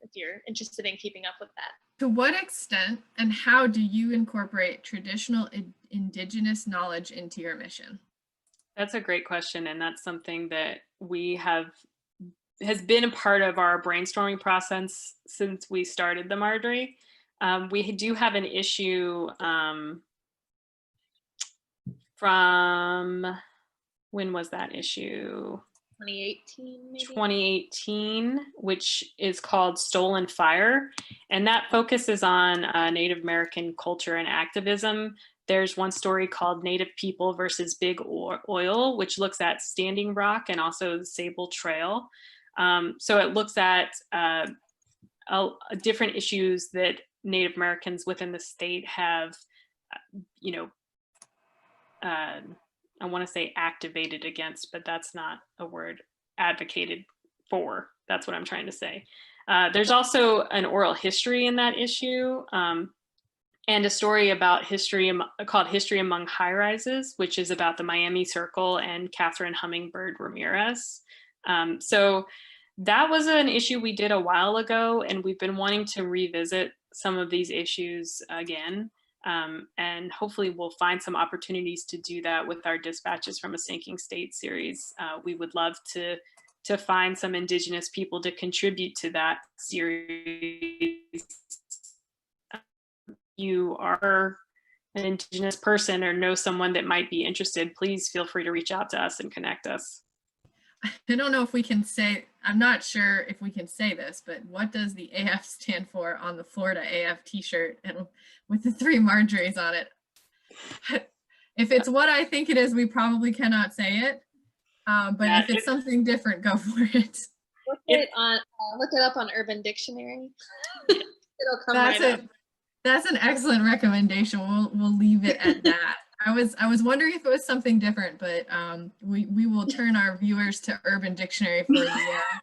if you're interested in keeping up with that. To what extent and how do you incorporate traditional indigenous knowledge into your mission? That's a great question. And that's something that has been a part of our brainstorming process since we started the Marjorie. We do have an issue from, when was that issue? 2018, maybe? 2018, which is called Stolen Fire. And that focuses on Native American culture and activism. There's one story called Native People versus Big Oil, which looks at Standing Rock and also the Sable Trail. So it looks at different issues that Native Americans within the state have, you know, I want to say activated against, but that's not a word, advocated for. That's what I'm trying to say. There's also an oral history in that issue and a story about history called History Among High Rises, which is about the Miami Circle and Catherine Hummingbird Ramirez. So that was an issue we did a while ago, and we've been wanting to revisit some of these issues again. And hopefully we'll find some opportunities to do that with our Dispatches from a Sinking State series. We would love to find some Indigenous people to contribute to that series. You are an Indigenous person or know someone that might be interested, please feel free to reach out to us and connect us. I don't know if we can say, I'm not sure if we can say this, but what does the AF stand for on the Florida AF t-shirt and with the 3 Marjories on it? If it's what I think it is, we probably cannot say it. But yeah, if it's something different, go for it. Look it up on Urban Dictionary. It'll come right up. That's an excellent recommendation. We'll leave it at that. I was wondering if it was something different, but we will turn our viewers to Urban Dictionary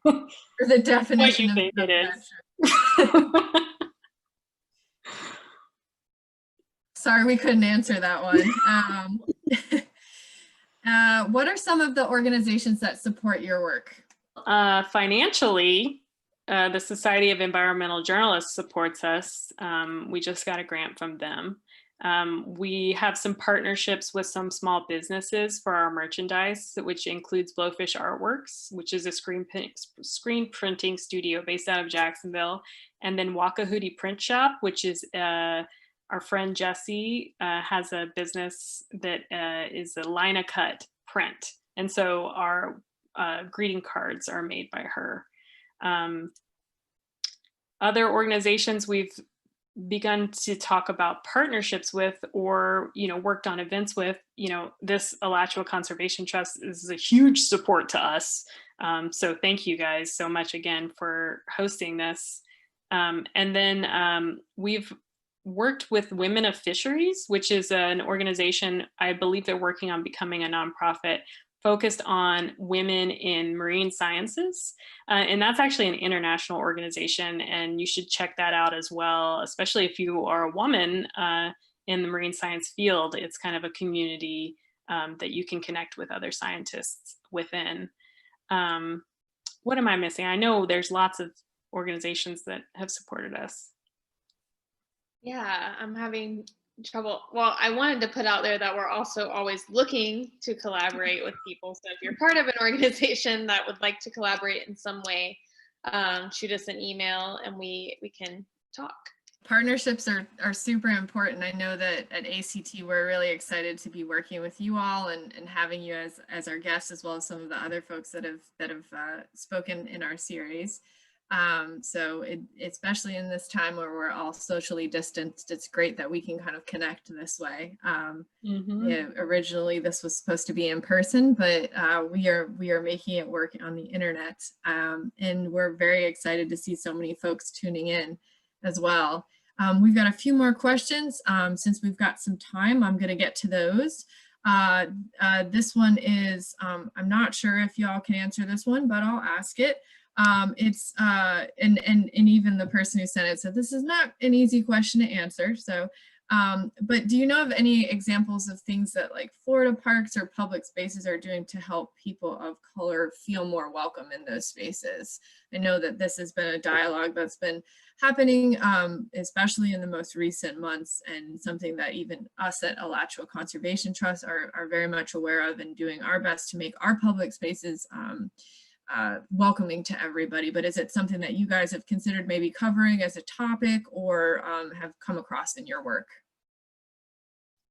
for the definition of it is. Sorry, we couldn't answer that one. What are some of the organizations that support your work? Financially, The Society of Environmental Journalists supports us. We just got a grant from them. We have some partnerships with some small businesses for our merchandise, which includes Blowfish Artworks, which is a screen printing studio based out of Jacksonville, and then Wakahootie Print Shop, which is our friend Jessie has a business that is a line cut print, and so our greeting cards are made by her. Other organizations we've begun to talk about partnerships with, or worked on events with, this Alachua Conservation Trust is a huge support to us. So thank you guys so much again for hosting this. And then we've worked with Women of Fisheries, which is an organization, I believe they're working on becoming a nonprofit focused on women in marine sciences. And that's actually an international organization, and you should check that out as well, especially if you are a woman in the marine science field. It's kind of a community that you can connect with other scientists within. What am I missing? I know there's lots of organizations that have supported us. Yeah, I'm having trouble. Well, I wanted to put out there that we're also always looking to collaborate with people. So if you're part of an organization that would like to collaborate in some way, shoot us an email and we can talk. Partnerships are super important. I know that at ACT, we're really excited to be working with you all and having you as our guests, as well as some of the other folks that have spoken in our series. So especially in this time where we're all socially distanced, it's great that we can kind of connect this way. Yeah, originally this was supposed to be in person, but we are making it work on the internet. And we're very excited to see so many folks tuning in as well. We've got a few more questions. Since we've got some time, I'm going to get to those. This one is, I'm not sure if y'all can answer this one, but I'll ask it. It's and even the person who sent it said this is not an easy question to answer. So, but do you know of any examples of things that like Florida parks or public spaces are doing to help people of color feel more welcome in those spaces? I know that this has been a dialogue that's been happening, especially in the most recent months, and something that even us at Alachua Conservation Trust are very much aware of and doing our best to make our public spaces welcoming to everybody. But is it something that you guys have considered maybe covering as a topic or have come across in your work?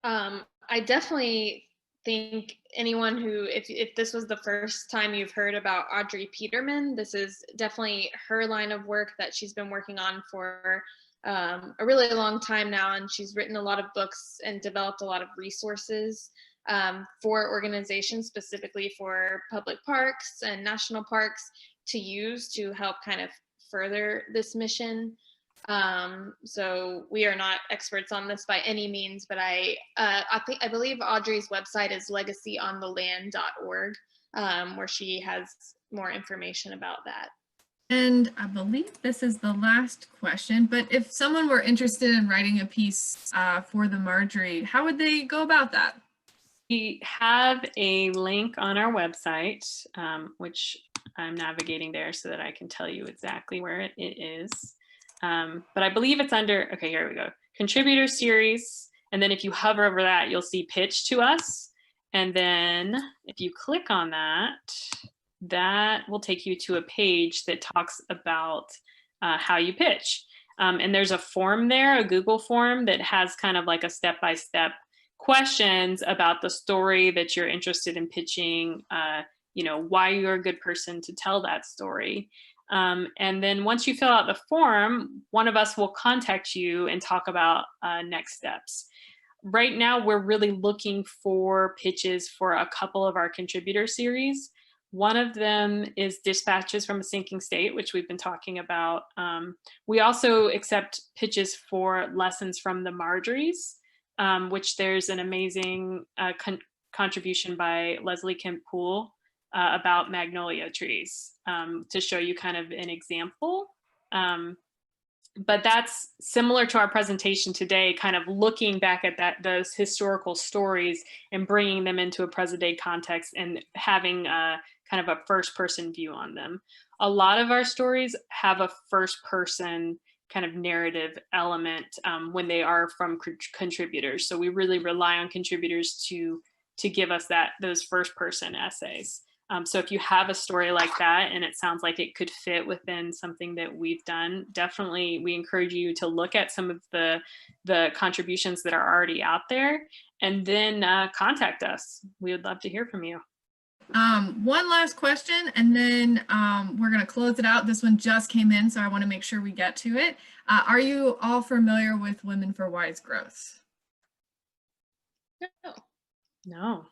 I definitely think anyone who, if this was the first time you've heard about Audrey Peterman, this is definitely her line of work that she's been working on for a really long time now. And she's written a lot of books and developed a lot of resources for organizations, specifically for public parks and national parks, to use to help kind of further this mission. So we are not experts on this by any means, but I believe Audrey's website is legacyontheland.org, where she has more information about that. And I believe this is the last question, but if someone were interested in writing a piece for the Marjorie, how would they go about that? We have a link on our website, which I'm navigating there so that I can tell you exactly where it is. But I believe it's under, okay, here we go. Contributor series. And then if you hover over that, you'll see pitch to us. And then if you click on that, that will take you to a page that talks about how you pitch. And there's a form there, a Google form that has kind of like a step-by-step questions about the story that you're interested in pitching, why you're a good person to tell that story. And then once you fill out the form, one of us will contact you and talk about next steps. Right now, we're really looking for pitches for a couple of our contributor series. One of them is Dispatches from a Sinking State, which we've been talking about. We also accept pitches for Lessons from the Marjories, which there's an amazing contribution by Leslie Kemp Poole about magnolia trees to show you kind of an example. But that's similar to our presentation today, kind of looking back at those historical stories and bringing them into a present day context and having kind of a first person view on them. A lot of our stories have a first person kind of narrative element when they are from contributors. So we really rely on contributors to give us those first person essays. So if you have a story like that and it sounds like it could fit within something that we've done, definitely we encourage you to look at some of the contributions that are already out there, and then contact us. We would love to hear from you. One last question, and then we're going to close it out. This one just came in, so I want to make sure we get to it. Are you all familiar with Women for Wise Growth? No.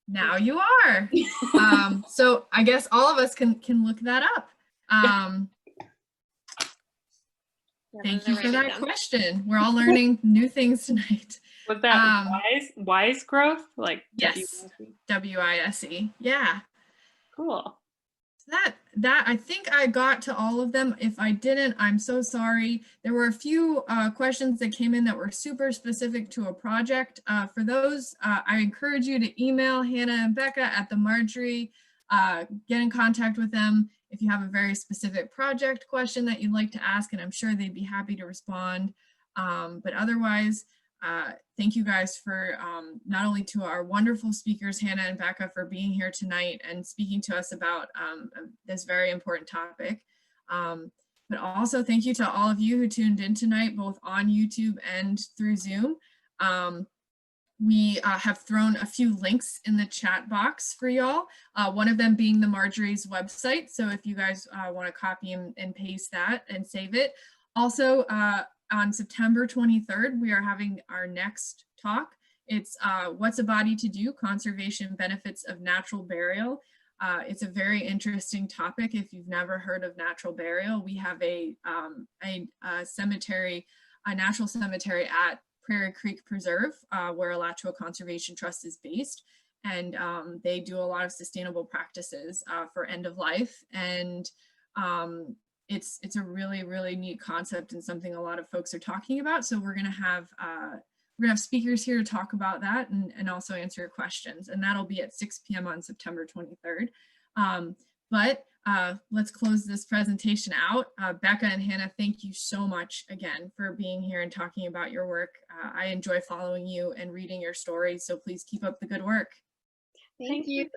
Now you are. So I guess all of us can look that up. Thank you for that question. We're all learning new things tonight. Was that wise growth? Like yes, WISE. Yeah. Cool. That I think I got to all of them. If I didn't, I'm so sorry. There were a few questions that came in that were super specific to a project. For those, I encourage you to email Hannah and Becca at the Marjorie. Get in contact with them if you have a very specific project question that you'd like to ask, and I'm sure they'd be happy to respond. But otherwise, thank you guys for not only to our wonderful speakers, Hannah and Becca, for being here tonight and speaking to us about this very important topic. But also thank you to all of you who tuned in tonight, both on YouTube and through Zoom. We have thrown a few links in the chat box for y'all, one of them being the Marjorie's website. So if you guys want to copy and paste that and save it. Also, on September 23rd, we are having our next talk. It's What's a Body to Do? Conservation Benefits of Natural Burial. It's a very interesting topic. If you've never heard of natural burial, we have a cemetery, a natural cemetery at Prairie Creek Preserve, where Alachua Conservation Trust is based. And they do a lot of sustainable practices for end of life. And it's a really, really neat concept and something a lot of folks are talking about. So we're gonna have speakers here to talk about that and also answer your questions. And that'll be at 6 p.m. on September 23rd. But let's close this presentation out. Becca and Hannah, thank you so much again for being here and talking about your work. I enjoy following you and reading your stories, so please keep up the good work. Thank you.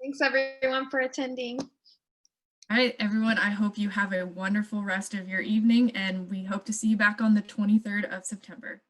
Thanks everyone for attending. All right, everyone, I hope you have a wonderful rest of your evening, and we hope to see you back on the 23rd of September.